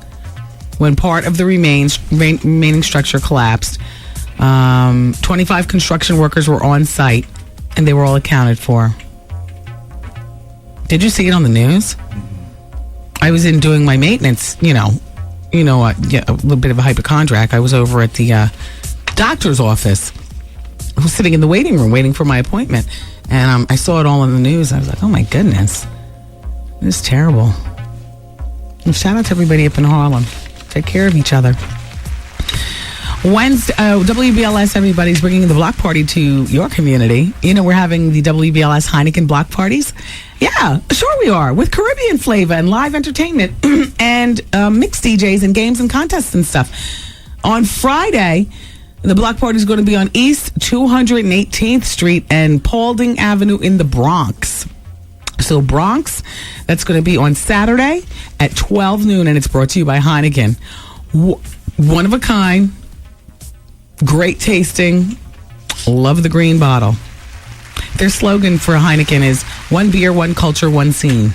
Speaker 6: When part of the remaining structure collapsed, 25 construction workers were on site, and they were all accounted for. Did you see it on the news? I was in doing my maintenance, a little bit of a hypochondriac. I was over at the doctor's office. I was sitting in the waiting room waiting for my appointment, and I saw it all on the news. I was like, oh my goodness, this is terrible. And shout out to everybody up in Harlem. Take care of each other. Wednesday, WBLS, everybody's bringing the block party to your community. We're having the WBLS Heineken block parties. Yeah, sure we are, with Caribbean flavor and live entertainment and mixed DJs and games and contests and stuff. On Friday, the block party is going to be on East 218th Street and Paulding Avenue in the Bronx. So Bronx, that's going to be on Saturday at 12 noon, and it's brought to you by Heineken. One of a kind. Great tasting. Love the green bottle. Their slogan for Heineken is one beer, one culture, one scene.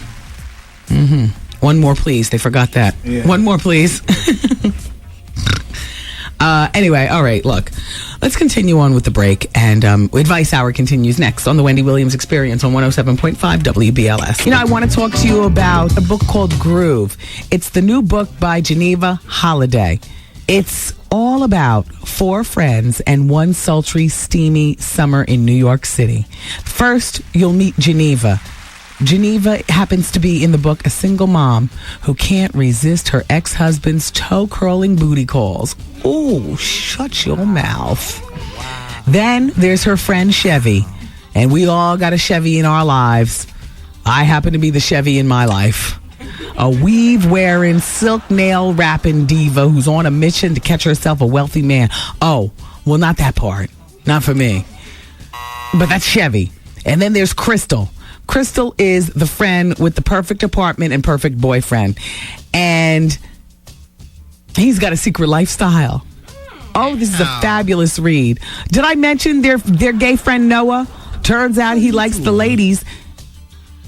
Speaker 6: One more, please. They forgot that. Yeah. One more, please. Anyway, all right, look. Let's continue on with the break. And Advice Hour continues next on the Wendy Williams Experience on 107.5 WBLS. I want to talk to you about a book called Groove. It's the new book by Geneva Holiday. It's all about 4 friends and one sultry, steamy summer in New York City. First, you'll meet Geneva. Geneva happens to be in the book a single mom who can't resist her ex-husband's toe-curling booty calls. Ooh, shut your mouth. Then there's her friend Chevy, and we all got a Chevy in our lives. I happen to be the Chevy in my life. A weave-wearing, silk nail-wrapping diva who's on a mission to catch herself a wealthy man. Oh, well, not that part. Not for me. But that's Chevy. And then there's Crystal. Crystal is the friend with the perfect apartment and perfect boyfriend. And he's got a secret lifestyle. Oh, this is a fabulous read. Did I mention their gay friend Noah? Turns out he likes the ladies,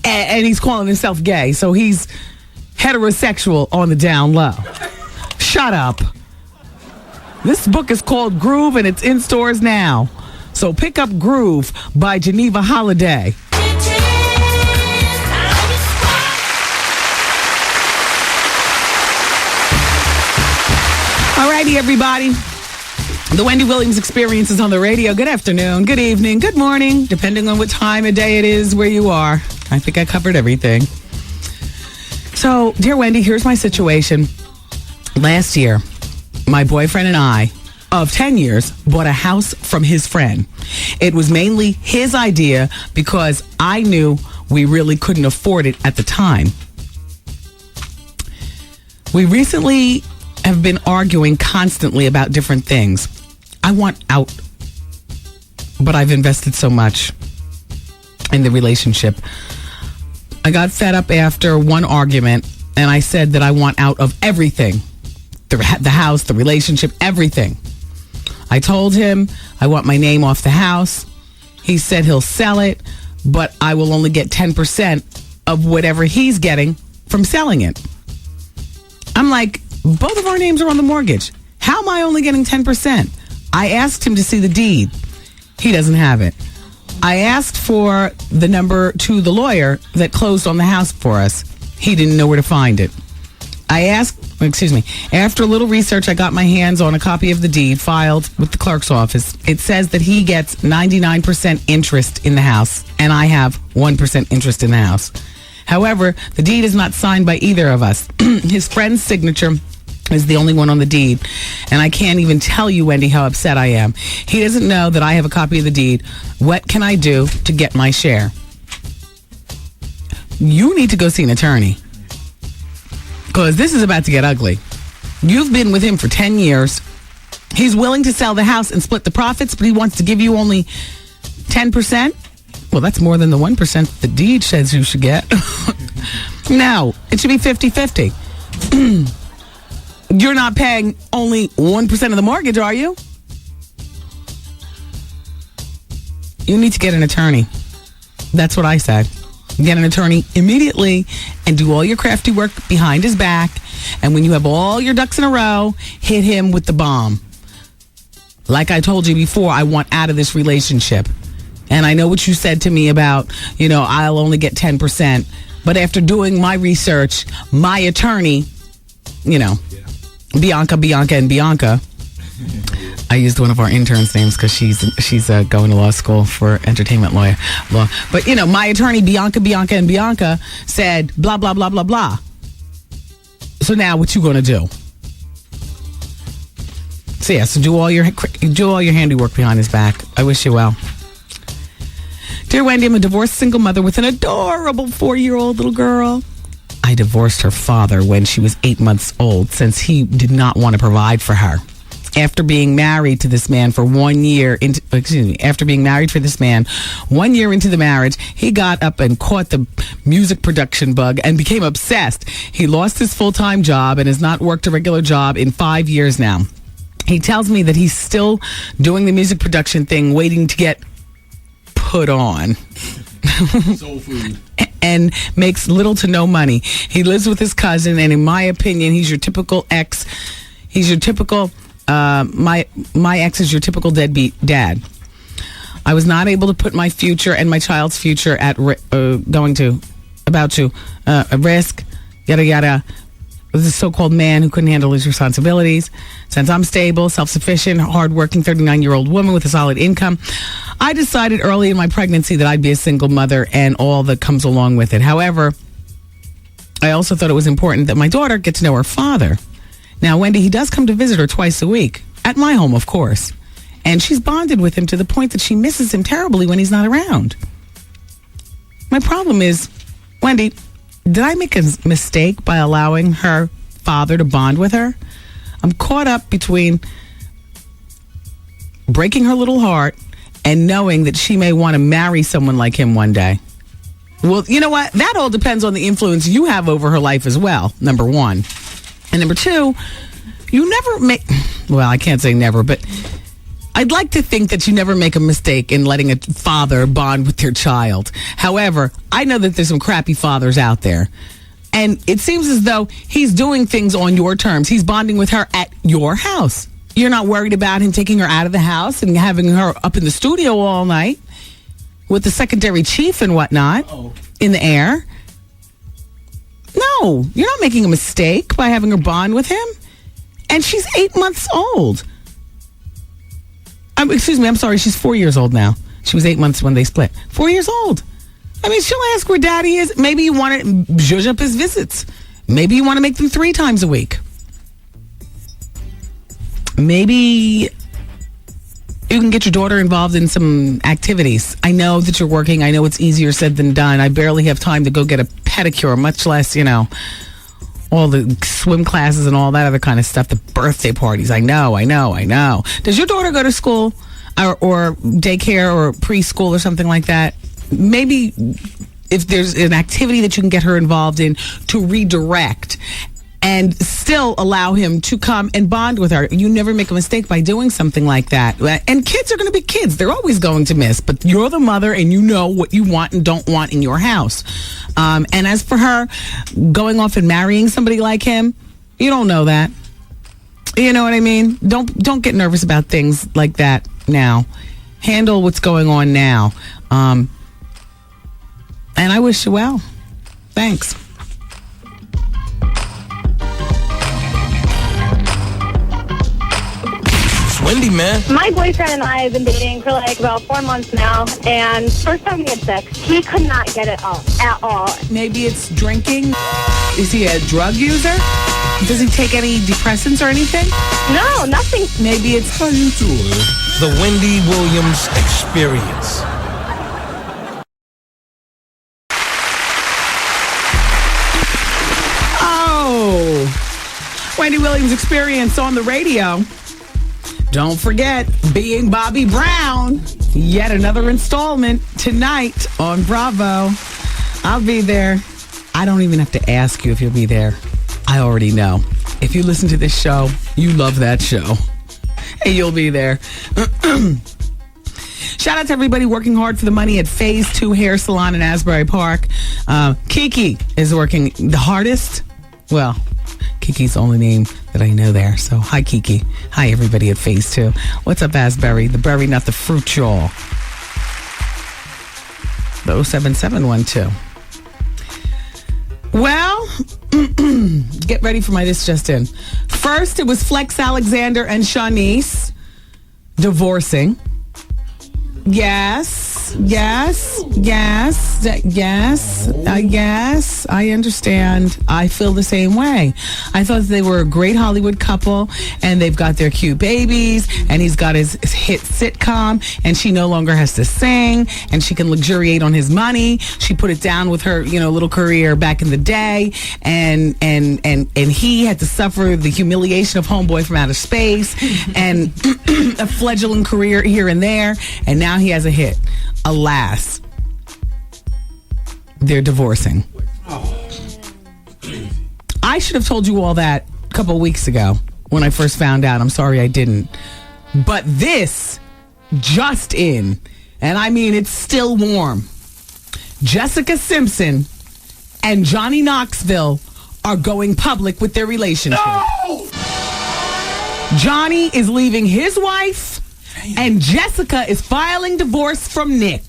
Speaker 6: and he's calling himself gay. So he's heterosexual on the down low. Shut up. This book is called Groove, and it's in stores now. So pick up Groove by Geneva Holiday. Alrighty, everybody. The Wendy Williams Experience is on the radio. Good afternoon, good evening, good morning, depending on what time of day it is where you are. I think I covered everything. So, dear Wendy, here's my situation. Last year, my boyfriend and I, of 10 years, bought a house from his friend. It was mainly his idea because I knew we really couldn't afford it at the time. We recently have been arguing constantly about different things. I want out, but I've invested so much in the relationship. I got fed up after one argument, and I said that I want out of everything. The house, the relationship, everything. I told him I want my name off the house. He said he'll sell it, but I will only get 10% of whatever he's getting from selling it. I'm like, both of our names are on the mortgage. How am I only getting 10%? I asked him to see the deed. He doesn't have it. I asked for the number to the lawyer that closed on the house for us. He didn't know where to find it. After a little research, I got my hands on a copy of the deed filed with the clerk's office. It says that he gets 99% interest in the house, and I have 1% interest in the house. However, the deed is not signed by either of us. His friend's signature is the only one on the deed. And I can't even tell you, Wendy, how upset I am. He doesn't know that I have a copy of the deed. What can I do to get my share? You need to go see an attorney. Because this is about to get ugly. You've been with him for 10 years. He's willing to sell the house and split the profits, but he wants to give you only 10%? Well, that's more than the 1% the deed says you should get. No, it should be 50-50. You're not paying only 1% of the mortgage, are you? You need to get an attorney. That's what I said. Get an attorney immediately and do all your crafty work behind his back. And when you have all your ducks in a row, hit him with the bomb. Like I told you before, I want out of this relationship. And I know what you said to me about, I'll only get 10%. But after doing my research, my attorney, Bianca, and Bianca. I used one of our interns' names because she's going to law school for entertainment law. But, my attorney, Bianca, and Bianca said, blah, blah, blah, blah, blah. So now what you going to do? So, yeah, do all your handiwork behind his back. I wish you well. Dear Wendy, I'm a divorced single mother with an adorable 4-year-old little girl. I divorced her father when she was 8 months old since he did not want to provide for her. After being married to this man for 1 year after being married for this man 1 year into the marriage, he got up and caught the music production bug and became obsessed. He lost his full-time job and has not worked a regular job in 5 years now. He tells me that he's still doing the music production thing, waiting to get put on.
Speaker 9: Soul food.
Speaker 6: And makes little to no money. He lives with his cousin, and in my opinion, he's your typical ex. He's your typical, my ex is your typical deadbeat dad. I was not able to put my future and my child's future at risk, yada, yada. this so-called man who couldn't handle his responsibilities. Since I'm stable, self-sufficient, hardworking 39-year-old woman with a solid income, I decided early in my pregnancy that I'd be a single mother and all that comes along with it. However, I also thought it was important that my daughter get to know her father. Now, Wendy, he does come to visit her twice a week, at my home, of course. And she's bonded with him to the point that she misses him terribly when he's not around. My problem is, Wendy, did I make a mistake by allowing her father to bond with her? I'm caught up between breaking her little heart and knowing that she may want to marry someone like him one day. Well, you know what? That all depends on the influence you have over her life as well, number one. And number two, you never make... Well, I can't say never, but I'd like to think that you never make a mistake in letting a father bond with their child. However, I know that there's some crappy fathers out there. And it seems as though he's doing things on your terms. He's bonding with her at your house. You're not worried about him taking her out of the house and having her up in the studio all night with the secondary chief and whatnot in the air. No, you're not making a mistake by having her bond with him. And she's 8 months old. Excuse me, I'm sorry, she's 4 years old now. She was 8 months when they split. 4 years old. I mean, she'll ask where daddy is. Maybe you want to zhuzh up his visits. Maybe you want to make them 3 times a week. Maybe you can get your daughter involved in some activities. I know that you're working. I know it's easier said than done. I barely have time to go get a pedicure, much less, all the swim classes and all that other kind of stuff, the birthday parties. I know. Does your daughter go to school or daycare or preschool or something like that? Maybe if there's an activity that you can get her involved in to redirect and still allow him to come and bond with her. You never make a mistake by doing something like that. And kids are going to be kids. They're always going to miss. But you're the mother and you know what you want and don't want in your house. And as for her going off and marrying somebody like him, you don't know that. You know what I mean? Don't get nervous about things like that now. Handle what's going on now. And I wish you well. Thanks.
Speaker 1: Wendy, man.
Speaker 17: My boyfriend and I have been dating for like about 4 months now, and first time we had sex, he could not get it up at all.
Speaker 6: Maybe it's drinking. Is he a drug user? Does he take any depressants or anything?
Speaker 17: No, nothing.
Speaker 6: Maybe it's...
Speaker 1: How you doing? The Wendy Williams Experience.
Speaker 6: Oh, Wendy Williams Experience on the radio. Don't forget, Being Bobby Brown. Yet another installment tonight on Bravo. I'll be there. I don't even have to ask you if you'll be there. I already know. If you listen to this show, you love that show. And you'll be there. Shout out to everybody working hard for the money at Phase 2 Hair Salon in Asbury Park. Kiki is working the hardest. Well, Kiki's the only name that I know there. So, hi, Kiki. Hi, everybody at Phase 2. What's up, Asbury? The berry, not the fruit, y'all. The 07712. Well, get ready for my This Just In. First, it was Flex Alexander and Shanice divorcing. Yes, I understand. I feel the same way. I thought they were a great Hollywood couple, and they've got their cute babies, and he's got his hit sitcom, and she no longer has to sing, and she can luxuriate on his money. She put it down with her, little career back in the day, and he had to suffer the humiliation of Homeboy from Outer Space, and a fledgling career here and there, and now he has a hit. Alas, they're divorcing. I should have told you all that a couple weeks ago when I first found out. I'm sorry I didn't. But this just in, and I mean it's still warm. Jessica Simpson and Johnny Knoxville are going public with their relationship. No! Johnny is leaving his wife, and Jessica is filing divorce from Nick.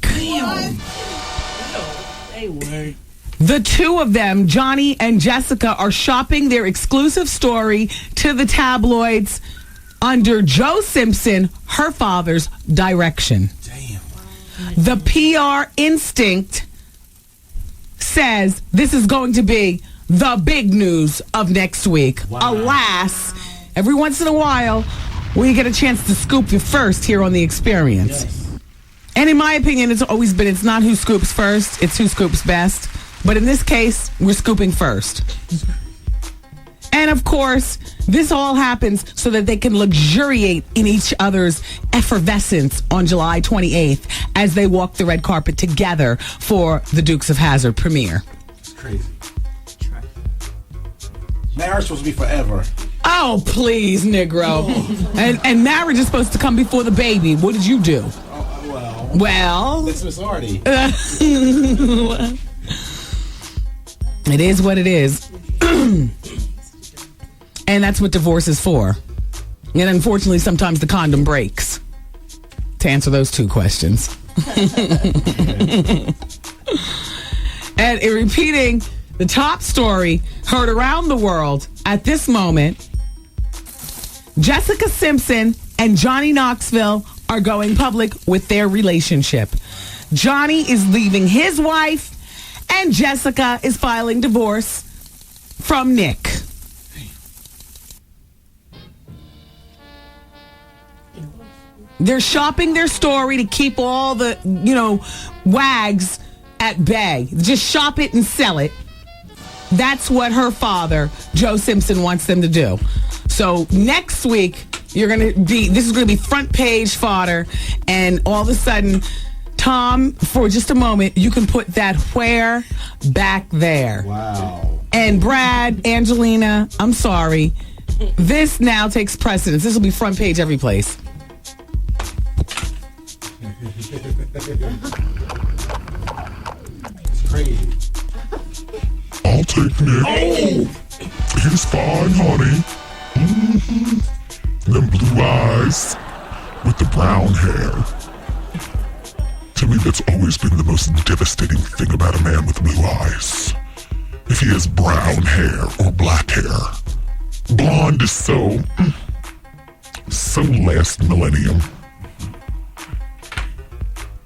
Speaker 6: The two of them, Johnny and Jessica, are shopping their exclusive story to the tabloids under Joe Simpson, her father's direction.
Speaker 9: Damn.
Speaker 6: The PR instinct says this is going to be the big news of next week.
Speaker 9: Wow.
Speaker 6: Alas, every once in a while, we get a chance to scoop you first here on The Experience.
Speaker 9: Yes.
Speaker 6: And in my opinion, it's always been, it's not who scoops first, it's who scoops best. But in this case, we're scooping first. And of course, this all happens so that they can luxuriate in each other's effervescence on July 28th as they walk the red carpet together for the Dukes of Hazzard premiere.
Speaker 9: It's crazy. Marriage supposed to be forever.
Speaker 6: Oh, please, Negro. And marriage is supposed to come before the baby. What did you do? Well.
Speaker 9: It's Miss Artie.
Speaker 6: It is what it is. And that's what divorce is for. And unfortunately, sometimes the condom breaks. To answer those two questions. And in repeating the top story heard around the world at this moment, Jessica Simpson and Johnny Knoxville are going public with their relationship. Johnny is leaving his wife, and Jessica is filing divorce from Nick. They're shopping their story to keep all the, wags at bay. Just shop it and sell it. That's what her father, Joe Simpson, wants them to do. So next week, this is going to be front page fodder, and all of a sudden, Tom, for just a moment, you can put that where back there.
Speaker 9: Wow.
Speaker 6: And Brad, Angelina, I'm sorry. This now takes precedence. This will be front page every place.
Speaker 9: It's crazy.
Speaker 19: I'll take Nick.
Speaker 9: Oh!
Speaker 19: He's fine, honey. Mm-hmm. Them blue eyes with the brown hair. To me, that's always been the most devastating thing about a man with blue eyes. If he has brown hair or black hair. Blonde is so last millennium.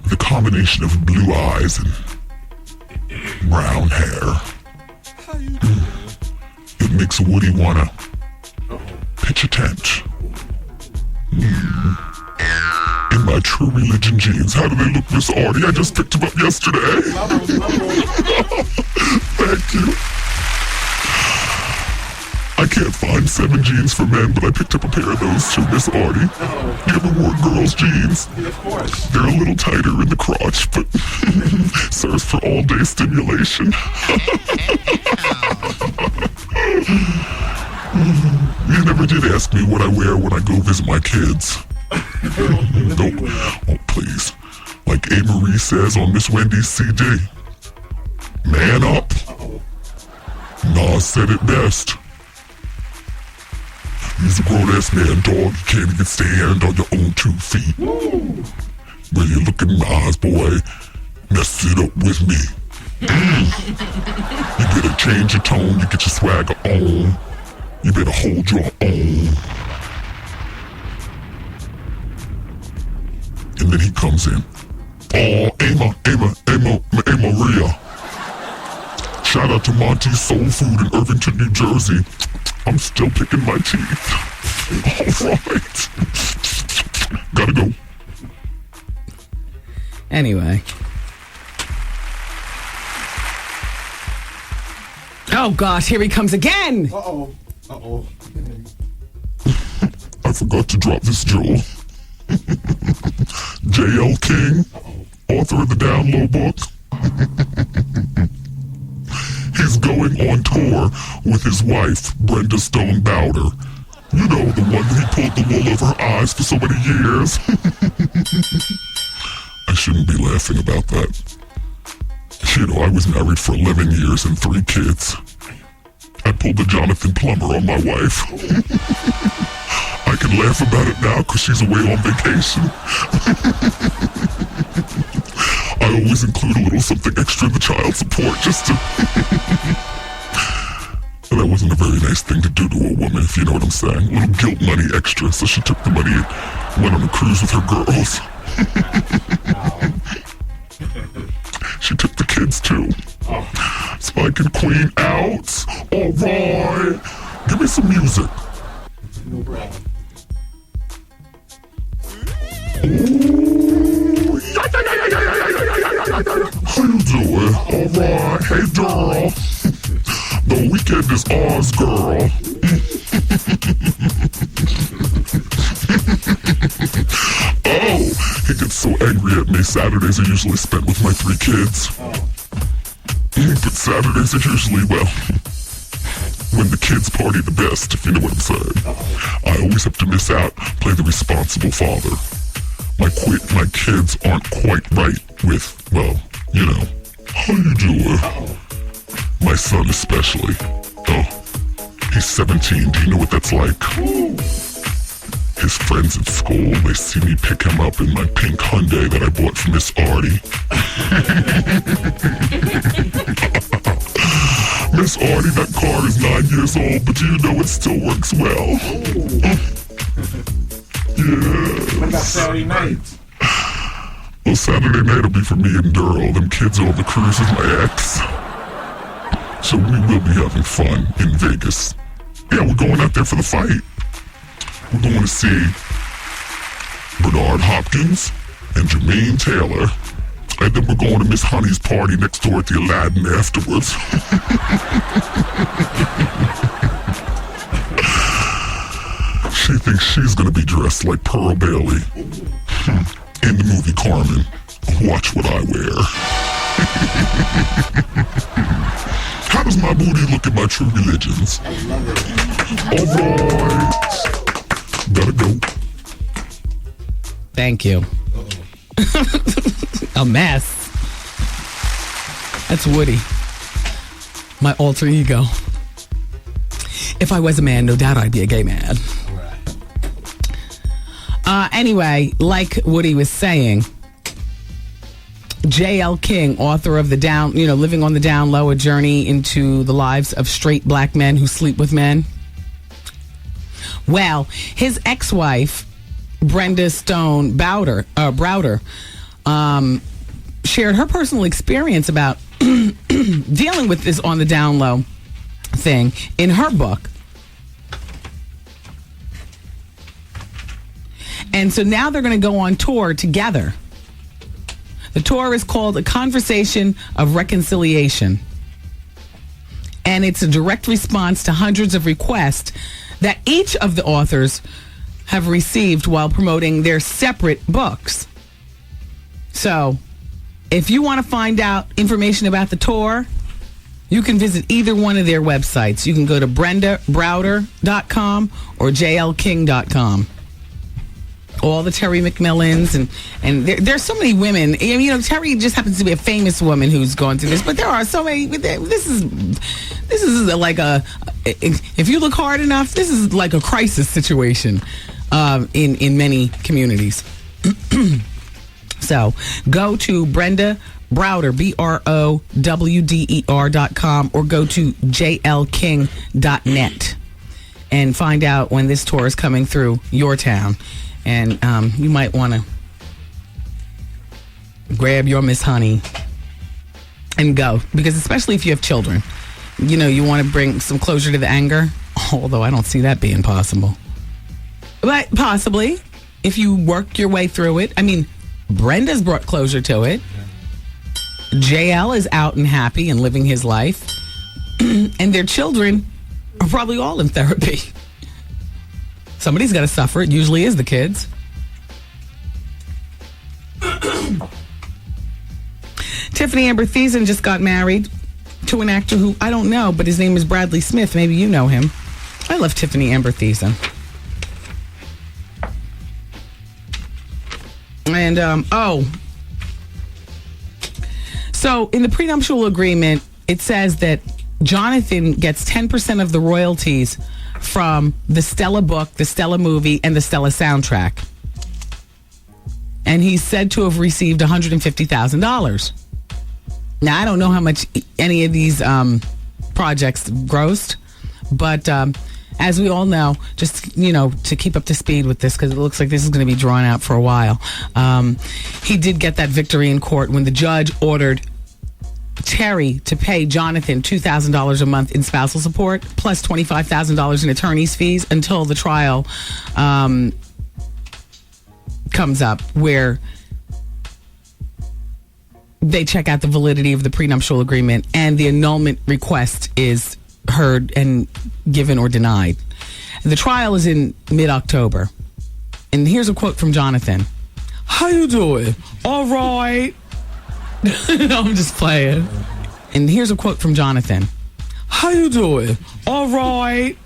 Speaker 19: The combination of blue eyes and brown hair. It makes Woody wanna pitch a tent. In my true religion jeans. How do they look, Miss Artie? I just picked them up yesterday. Thank you. I can't find 7 jeans for men, but I picked up a pair of those too, Miss Artie. You ever worn girls' jeans?
Speaker 9: Of course.
Speaker 19: They're a little tighter in the crotch, but serves for all-day stimulation. You never did ask me what I wear when I go visit my kids. Nope. Oh, please. Like A. Marie says on Miss Wendy's CD. Man up. Nas said it best. He's a grown-ass man, dog. You can't even stand on your own 2 feet. When you look in my eyes, boy, mess it up with me. You better change your tone. You get your swagger on. You better hold your own. And then he comes in. Oh, Maria. Shout out to Monty's Soul Food in Irvington, New Jersey. I'm still picking my teeth. All right. Gotta go.
Speaker 6: Anyway. Oh, gosh, here he comes again.
Speaker 9: Uh-oh.
Speaker 19: I forgot to drop this jewel. J.L. King, author of the Down Low book. He's going on tour with his wife, Brenda Stone Bowder. You know, the one that he pulled the wool over her eyes for so many years. I shouldn't be laughing about that. You know, I was married for 11 years and 3 kids. I pulled the Jonathan Plumber on my wife. I can laugh about it now because she's away on vacation. I always include a little something extra in the child support just to... And that wasn't a very nice thing to do to a woman, if you know what I'm saying. A little guilt money extra, so she took the money and went on a cruise with her girls. She took the kids too. Spike and Queen out. Alright. Give me some music.
Speaker 9: No problem.
Speaker 19: How you doing? Alright. Hey girl. The weekend is ours, girl. Oh, he gets so angry at me. Saturdays are usually spent with my 3 kids. But Saturdays are usually, well, when the kids party the best, if you know what I'm saying. I always have to miss out, play the responsible father. My kids aren't quite right with, well, you know. How you doing? My son especially. Oh, he's 17. Do you know what that's like? His friends at school, they see me pick him up in my pink Hyundai that I bought for Miss Artie. Miss Artie, that car is 9 years old, but do you know it still works well? Yes.
Speaker 9: What about Saturday night?
Speaker 19: Well, Saturday night will be for me and Daryl. Them kids are on the cruise with my ex. So we will be having fun in Vegas. Yeah, we're going out there for the fight. We're going to see Bernard Hopkins and Jermaine Taylor. And then we're going to Miss Honey's party next door at the Aladdin afterwards. She thinks she's going to be dressed like Pearl Bailey in the movie Carmen. Watch what I wear. How does my booty look at my true religions? Alright. Gotta go.
Speaker 6: Thank you. A mess. That's Woody. My alter ego. If I was a man, no doubt I'd be a gay man. Anyway, like Woody was saying, J.L. King, author of Living on the Down Low, a journey into the lives of straight black men who sleep with men. Well, his ex-wife, Brenda Stone Browder, shared her personal experience about dealing with this on the down low thing in her book. And so now they're going to go on tour together. The tour is called A Conversation of Reconciliation. And it's a direct response to hundreds of requests that each of the authors have received while promoting their separate books. So, if you want to find out information about the tour, you can visit either one of their websites. You can go to BrendaBrowder.com or JLKing.com. All the Terry McMillans and there's so many women. You know, Terry just happens to be a famous woman who's gone through this, but there are so many. This is like a. If you look hard enough, this is like a crisis situation in many communities. So go to Brenda Browder, BROWDER.com, or go to JLKing.net and find out when this tour is coming through your town. And you might want to grab your Miss Honey and go. Because especially if you have children, you know, you want to bring some closure to the anger. Although I don't see that being possible. But possibly, if you work your way through it. I mean, Brenda's brought closure to it. JL is out and happy and living his life. And their children are probably all in therapy. Somebody's got to suffer. It usually is the kids. Tiffany Amber Thiessen just got married to an actor who I don't know, but his name is Bradley Smith. Maybe you know him. I love Tiffany Amber Thiessen. And, so in the prenuptial agreement, it says that Jonathan gets 10% of the royalties from the Stella book, the Stella movie, and the Stella soundtrack. and he's said to have received $150,000. Now, I don't know how much any of these projects grossed, but as we all know, just, to keep up to speed with this, because it looks like this is going to be drawn out for a while, he did get that victory in court when the judge ordered Terry to pay Jonathan $2,000 a month in spousal support, plus $25,000 in attorney's fees until the trial comes up, where they check out the validity of the prenuptial agreement and the annulment request is heard and given or denied. The trial is in mid-October. And here's a quote from Jonathan. How you doing? All right. No, I'm just playing. And here's a quote from Jonathan. How you doing? All right.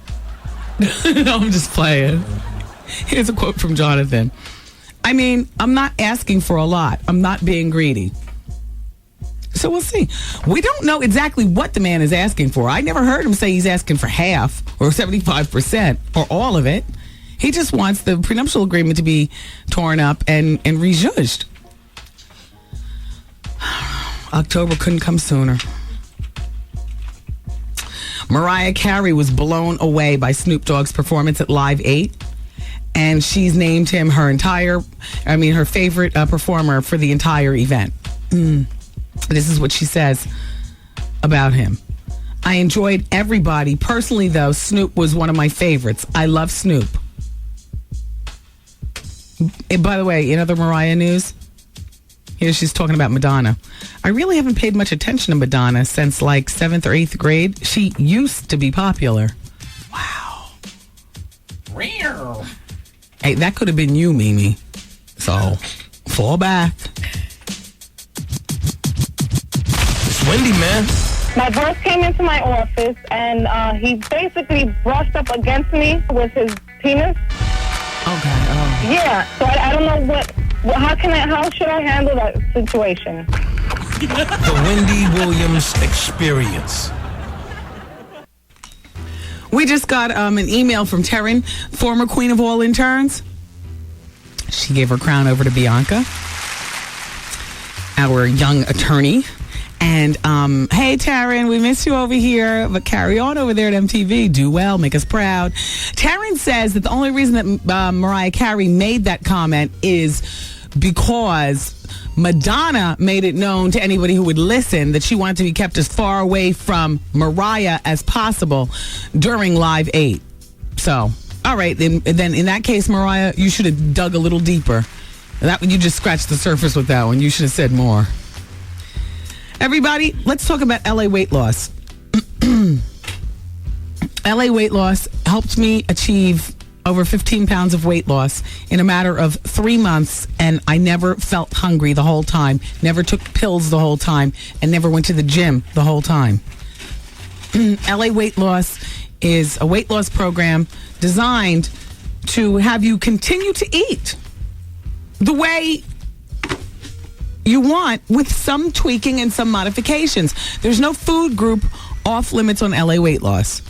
Speaker 6: No, I'm just playing. Here's a quote from Jonathan. I mean, I'm not asking for a lot. I'm not being greedy. So we'll see. We don't know exactly what the man is asking for. I never heard him say he's asking for half or 75% or all of it. He just wants the prenuptial agreement to be torn up and rejudged. October couldn't come sooner. Mariah Carey was blown away by Snoop Dogg's performance at Live 8. And she's named him her favorite performer for the entire event. This is what she says about him. I enjoyed everybody. Personally, though, Snoop was one of my favorites. I love Snoop. And by the way, in other Mariah news, here she's talking about Madonna. I really haven't paid much attention to Madonna since like 7th or 8th grade. She used to be popular. Wow. Hey, that could have been you, Mimi. So, fall back.
Speaker 1: It's Wendy, man.
Speaker 17: My boss came into my office and he basically brushed up against me with his penis.
Speaker 6: Okay. Oh.
Speaker 17: Yeah. So I don't know how should I handle that situation?
Speaker 1: The Wendy Williams Experience.
Speaker 6: We just got an email from Taryn, former queen of all interns. She gave her crown over to Bianca, our young attorney. And, hey, Taryn, we miss you over here, but carry on over there at MTV. Do well, make us proud. Taryn says that the only reason that Mariah Carey made that comment is because Madonna made it known to anybody who would listen that she wanted to be kept as far away from Mariah as possible during Live 8. So, all right, then in that case, Mariah, you should have dug a little deeper. You just scratched the surface with that one. You should have said more. Everybody, let's talk about LA weight loss. LA weight loss helped me achieve over 15 pounds of weight loss in a matter of 3 months, and I never felt hungry the whole time, never took pills the whole time, and never went to the gym the whole time. LA Weight Loss is a weight loss program designed to have you continue to eat the way you want, with some tweaking and some modifications. There's no food group off limits on LA Weight Loss.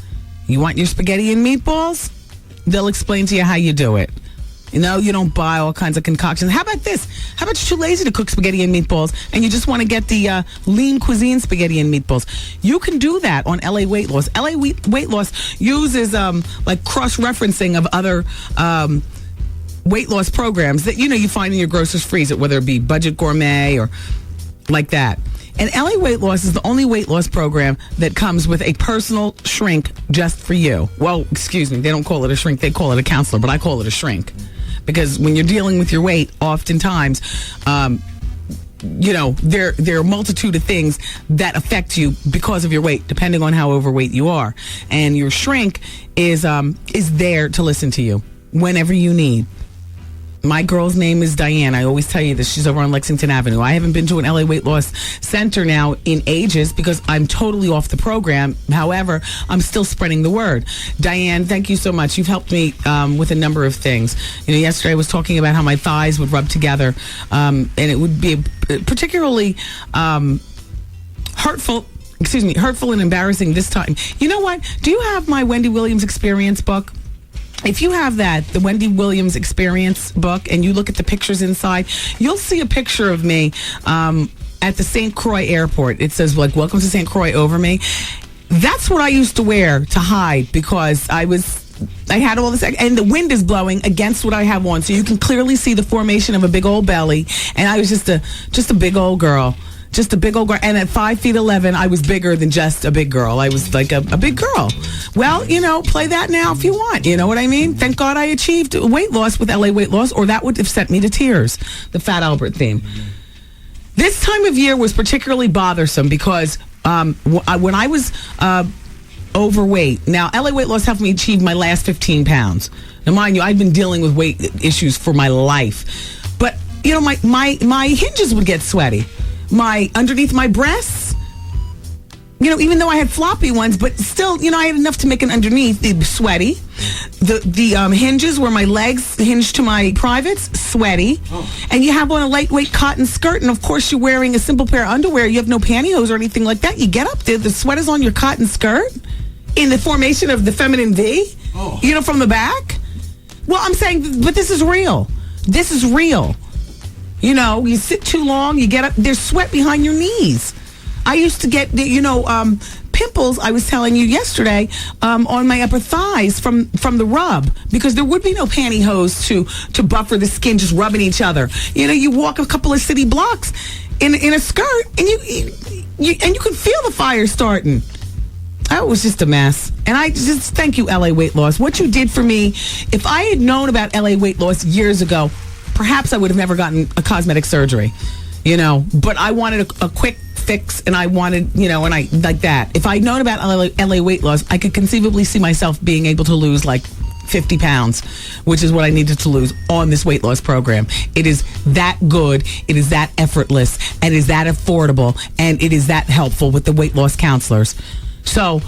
Speaker 6: You want your spaghetti and meatballs? They'll explain to you how you do it. You don't buy all kinds of concoctions. How about this? How about you're too lazy to cook spaghetti and meatballs and you just want to get the lean cuisine spaghetti and meatballs? You can do that on LA Weight Loss. LA Weight Loss uses like cross-referencing of other weight loss programs that you find in your grocer's freezer, whether it be Budget Gourmet or like that. And LA Weight Loss is the only weight loss program that comes with a personal shrink just for you. Well, excuse me, they don't call it a shrink, they call it a counselor, but I call it a shrink. Because when you're dealing with your weight, oftentimes, there are a multitude of things that affect you because of your weight, depending on how overweight you are. And your shrink is there to listen to you whenever you need. My girl's name is Diane. I always tell you this. She's over on Lexington Avenue. I haven't been to an LA Weight Loss Center now in ages because I'm totally off the program. However, I'm still spreading the word. Diane, thank you so much. You've helped me with a number of things. Yesterday I was talking about how my thighs would rub together, and it would be particularly hurtful and embarrassing this time. You know what? Do you have my Wendy Williams Experience book? if you have the Wendy Williams Experience book, and you look at the pictures inside, you'll see a picture of me at the St. Croix airport. It says, like, welcome to St. Croix over me. That's what I used to wear to hide because I had all this, and the wind is blowing against what I have on, so you can clearly see the formation of a big old belly, and I was just a big old girl. Just a big old girl. And at 5'11", I was bigger than just a big girl. I was like a big girl. Well, play that now if you want. You know what I mean? Thank God I achieved weight loss with LA Weight Loss, or that would have sent me to tears. The Fat Albert theme. This time of year was particularly bothersome because when I was overweight, now LA Weight Loss helped me achieve my last 15 pounds. Now, mind you, I've been dealing with weight issues for my life. But, my hinges would get sweaty. Underneath my breasts, even though I had floppy ones, but still, I had enough to make an underneath sweaty. The hinges where my legs hinged to my privates, sweaty. And you have on a lightweight cotton skirt, and of course you're wearing a simple pair of underwear. You have no pantyhose or anything like that. You get up there, the sweat is on your cotton skirt in the formation of the feminine V, from the back. Well, I'm saying, but this is real. This is real. You sit too long, you get up, there's sweat behind your knees. I used to get, pimples, I was telling you yesterday, on my upper thighs from the rub, because there would be no pantyhose to buffer the skin just rubbing each other. You walk a couple of city blocks in a skirt, and you can feel the fire starting. That was just a mess. And I just thank you, LA Weight Loss. What you did for me, if I had known about LA Weight Loss years ago, perhaps I would have never gotten a cosmetic surgery, but I wanted a quick fix, and I wanted, and I like that. If I'd known about LA Weight Loss, I could conceivably see myself being able to lose like 50 pounds, which is what I needed to lose on this weight loss program. It is that good, it is that effortless, and it is that affordable, and it is that helpful with the weight loss counselors. So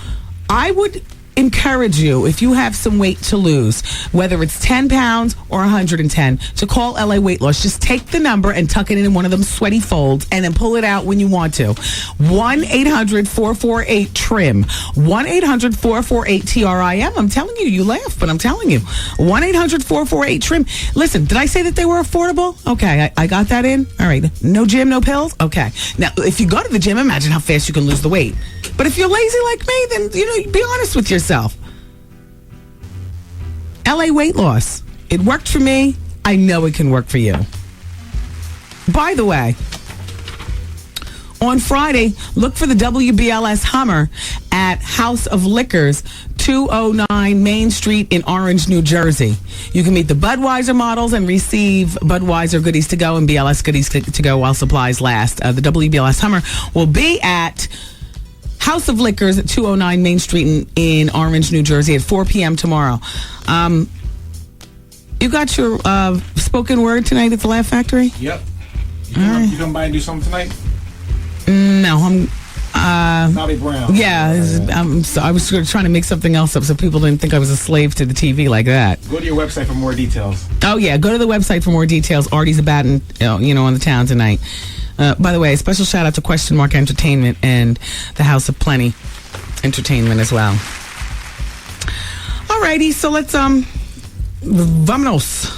Speaker 6: I would encourage you, if you have some weight to lose, whether it's 10 pounds or 110, to call LA Weight Loss. Just take the number and tuck it in one of them sweaty folds, and then pull it out when you want to. 1-800-448-TRIM. 1-800-448-TRIM. I'm telling you, you laugh, but I'm telling you. 1-800-448-TRIM. Listen, did I say that they were affordable? Okay, I got that in. All right. No gym, no pills? Okay. Now, if you go to the gym, imagine how fast you can lose the weight. But if you're lazy like me, then, be honest with yourself. LA Weight Loss. It worked for me. I know it can work for you. By the way, on Friday, look for the WBLS Hummer at House of Liquors, 209 Main Street in Orange, New Jersey. You can meet the Budweiser models and receive Budweiser goodies to go and BLS goodies to go while supplies last. The WBLS Hummer will be at House of Liquors at 209 Main Street in Orange, New Jersey at 4 p.m. tomorrow. You got your spoken word tonight at the Laugh Factory?
Speaker 9: Yep.
Speaker 6: You
Speaker 9: come by and do something tonight?
Speaker 6: No, I'm...
Speaker 9: Bobby Brown.
Speaker 6: Yeah, I was trying to make something else up so people didn't think I was a slave to the TV like that.
Speaker 9: Go to your website for more details.
Speaker 6: Oh, yeah, go to the website for more details. Artie's about on the town tonight. By the way, a special shout out to Question Mark Entertainment and the House of Plenty Entertainment as well. Alrighty, so let's vámonos.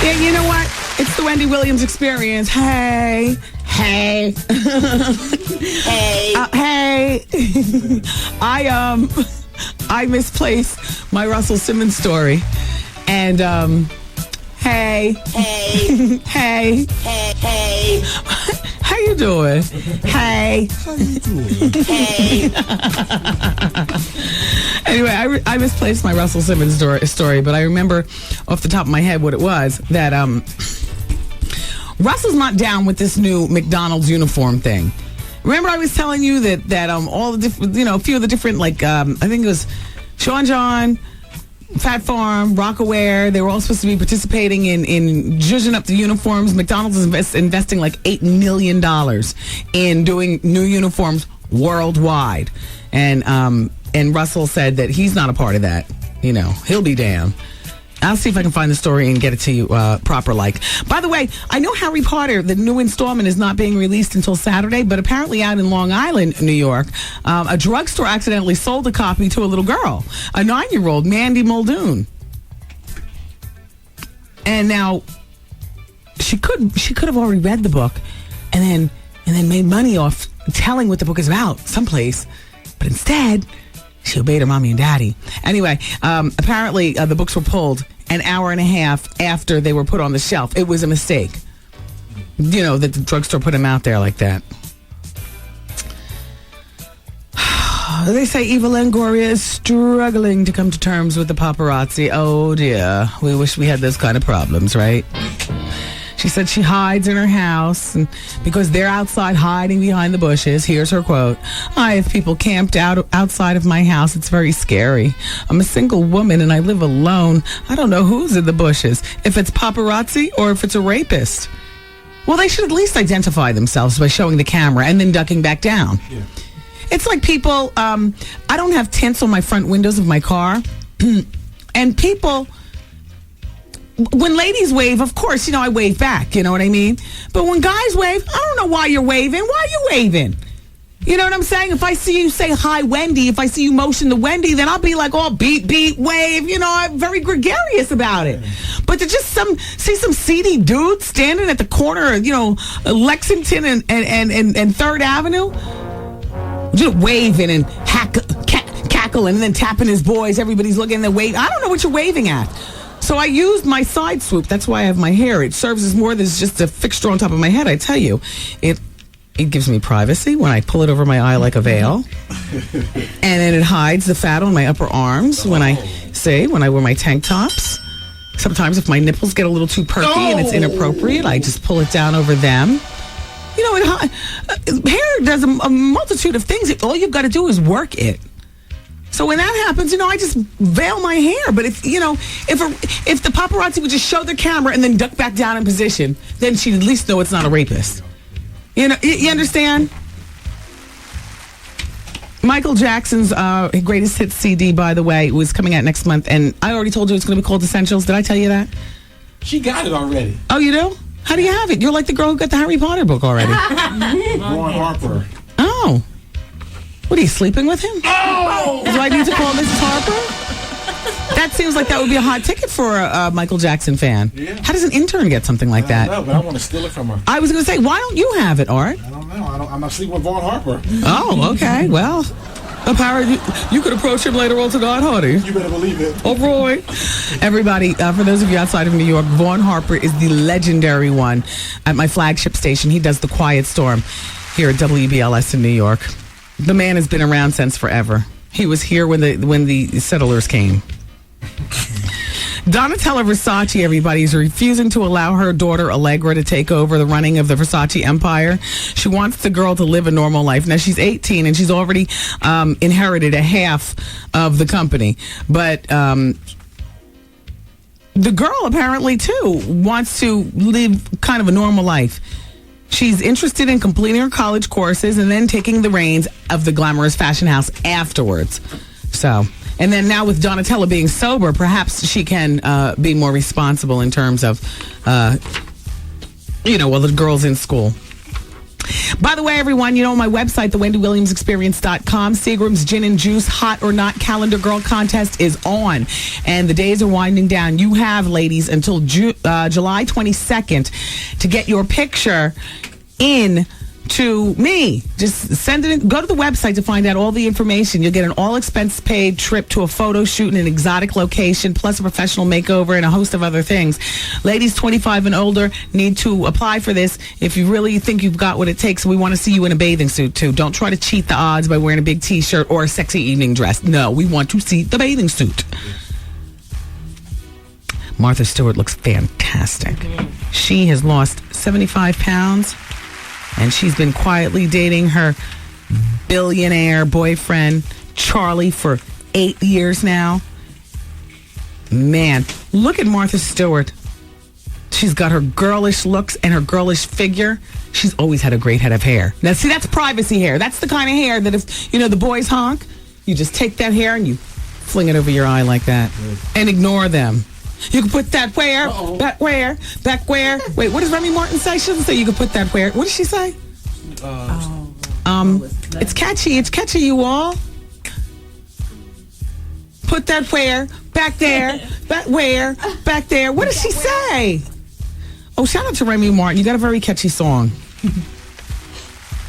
Speaker 6: Yeah, you know what? It's the Wendy Williams Experience. Hey. Hey. Hey. I misplaced my Russell Simmons story. And, hey. Hey. How you doing? Hey.
Speaker 9: How you doing?
Speaker 6: Hey. Anyway, I misplaced my Russell Simmons story, but I remember off the top of my head what it was, that Russell's not down with this new McDonald's uniform thing. Remember I was telling you that all the different, a few of the different, like, I think it was Sean John, Fat Farm, Rockaware, they were all supposed to be participating in zhuzhing up the uniforms. McDonald's is investing like $8 million in doing new uniforms worldwide. And Russell said that he's not a part of that. He'll be damned. I'll see if I can find the story and get it to you proper like. By the way, I know Harry Potter, the new installment, is not being released until Saturday, but apparently out in Long Island, New York, a drugstore accidentally sold a copy to a little girl, a 9-year-old, Mandy Muldoon. And now she could have already read the book and then made money off telling what the book is about someplace, but instead she obeyed her mommy and daddy. Anyway, apparently the books were pulled an hour and a half after they were put on the shelf. It was a mistake. You know, that the drugstore put them out there like that. They say Eva Longoria is struggling to come to terms with the paparazzi. Oh dear. We wish we had those kind of problems, right? She said she hides in her house and because they're outside hiding behind the bushes. Here's her quote. I have people camped outside of my house. It's very scary. I'm a single woman and I live alone. I don't know who's in the bushes, if it's paparazzi or if it's a rapist. Well, they should at least identify themselves by showing the camera and then ducking back down. Yeah. It's like people, I don't have tints on my front windows of my car. And people... When ladies wave, of course, I wave back, you know what I mean? But when guys wave, I don't know why you're waving. Why are you waving? You know what I'm saying? If I see you say, hi, Wendy, if I see you motion to Wendy, then I'll be like, oh, beep, beep, wave. I'm very gregarious about it. But to just see some seedy dude standing at the corner of, Lexington and 3rd Avenue, just waving and cackling and then tapping his boys. Everybody's looking and they wave. I don't know what you're waving at. So I used my side swoop. That's why I have my hair. It serves as more than just a fixture on top of my head. I tell you, it gives me privacy when I pull it over my eye like a veil, and then it hides the fat on my upper arms when I wear my tank tops. Sometimes if my nipples get a little too perky and it's inappropriate, I just pull it down over them. Hair does a multitude of things. All you've got to do is work it. So when that happens, I just veil my hair. But if the paparazzi would just show the camera and then duck back down in position, then she'd at least know it's not a rapist. You understand? Michael Jackson's greatest hits CD, by the way, was coming out next month, and I already told you it's going to be called Essentials. Did I tell you that?
Speaker 9: She got it already.
Speaker 6: Oh, you do? How do you have it? You're like the girl who got the Harry Potter book already.
Speaker 9: Ron Harper.
Speaker 6: Oh. What, are you sleeping with him? Oh! Do I need to call Mrs. Harper? That seems like that would be a hot ticket for a Michael Jackson fan. Yeah. How does an intern get something like that?
Speaker 9: I don't know, but I want to steal it from her.
Speaker 6: I was going to say, why don't you have it, Art?
Speaker 9: I don't know. I'm not sleeping with Vaughn Harper.
Speaker 6: Oh, okay. Well, apparently you could approach him later on tonight, honey.
Speaker 9: You better believe it.
Speaker 6: Oh, boy. Everybody, for those of you outside of New York, Vaughn Harper is the legendary one at my flagship station. He does The Quiet Storm here at WBLS in New York. The man has been around since forever. He was here when the settlers came. Donatella Versace, everybody, is refusing to allow her daughter Allegra to take over the running of the Versace empire. She wants the girl to live a normal life. Now, she's 18 and she's already inherited a half of the company. But the girl apparently, too, wants to live kind of a normal life. She's interested in completing her college courses and then taking the reins of the glamorous fashion house afterwards. So, and then now with Donatella being sober, perhaps she can be more responsible in terms of, the girls in school. By the way, everyone, my website, the WendyWilliamsExperience.com, Seagram's Gin and Juice Hot or Not Calendar Girl Contest is on, and the days are winding down. You have, ladies, until July 22nd to get your picture in to me. Just send it in. Go to the website to find out all the information. You'll get an all-expense-paid trip to a photo shoot in an exotic location, plus a professional makeover and a host of other things. Ladies 25 and older need to apply for this if you really think you've got what it takes. We want to see you in a bathing suit, too. Don't try to cheat the odds by wearing a big T-shirt or a sexy evening dress. No, we want to see the bathing suit. Martha Stewart looks fantastic. She has lost 75 pounds. And she's been quietly dating her billionaire boyfriend, Charlie, for 8 years now. Man, look at Martha Stewart. She's got her girlish looks and her girlish figure. She's always had a great head of hair. Now, see, that's privacy hair. That's the kind of hair that if, the boys honk, you just take that hair and you fling it over your eye like that and ignore them. You can put that where? Back where? Back where? Wait, what does Remy Martin say? She doesn't say you can put that where. What does she say? It's catchy. It's catchy, you all. Put that where? Back there. Back where? Back there. What does she say? Oh, shout out to Remy Martin. You got a very catchy song.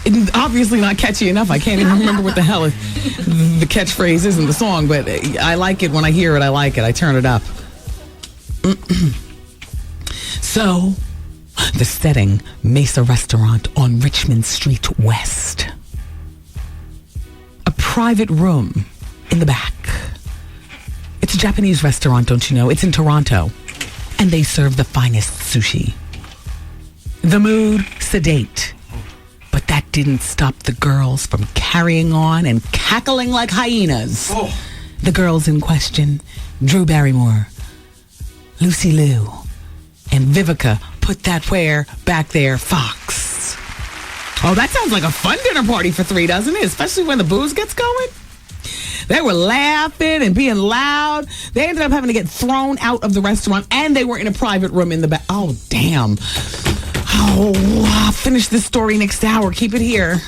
Speaker 6: It's obviously not catchy enough. I can't even remember what the hell the catchphrase is in the song, but I like it when I hear it. I like it. I turn it up. So, the setting, Mesa Restaurant on Richmond Street West. A private room in the back. It's a Japanese restaurant, don't you know? It's in Toronto. And they serve the finest sushi. The mood, sedate. But that didn't stop the girls from carrying on and cackling like hyenas. The girls in question, Drew Barrymore, Lucy Liu, and Vivica Put That Where Back There Fox. Oh, that sounds like a fun dinner party for three, doesn't it? Especially when the booze gets going. They were laughing and being loud. They ended up having to get thrown out of the restaurant, and they were in a private room in the back. Oh, damn. Oh, I'll finish this story next hour. Keep it here.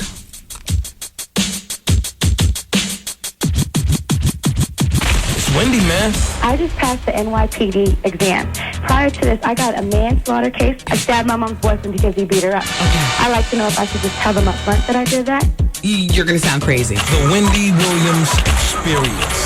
Speaker 1: It's Wendy, man.
Speaker 15: I just passed the NYPD exam. Prior to this, I got a manslaughter case. I stabbed my mom's boyfriend because he beat her up. I'd like to know if I should just tell them up front that I did that.
Speaker 6: You're going to sound crazy.
Speaker 1: The Wendy Williams Experience.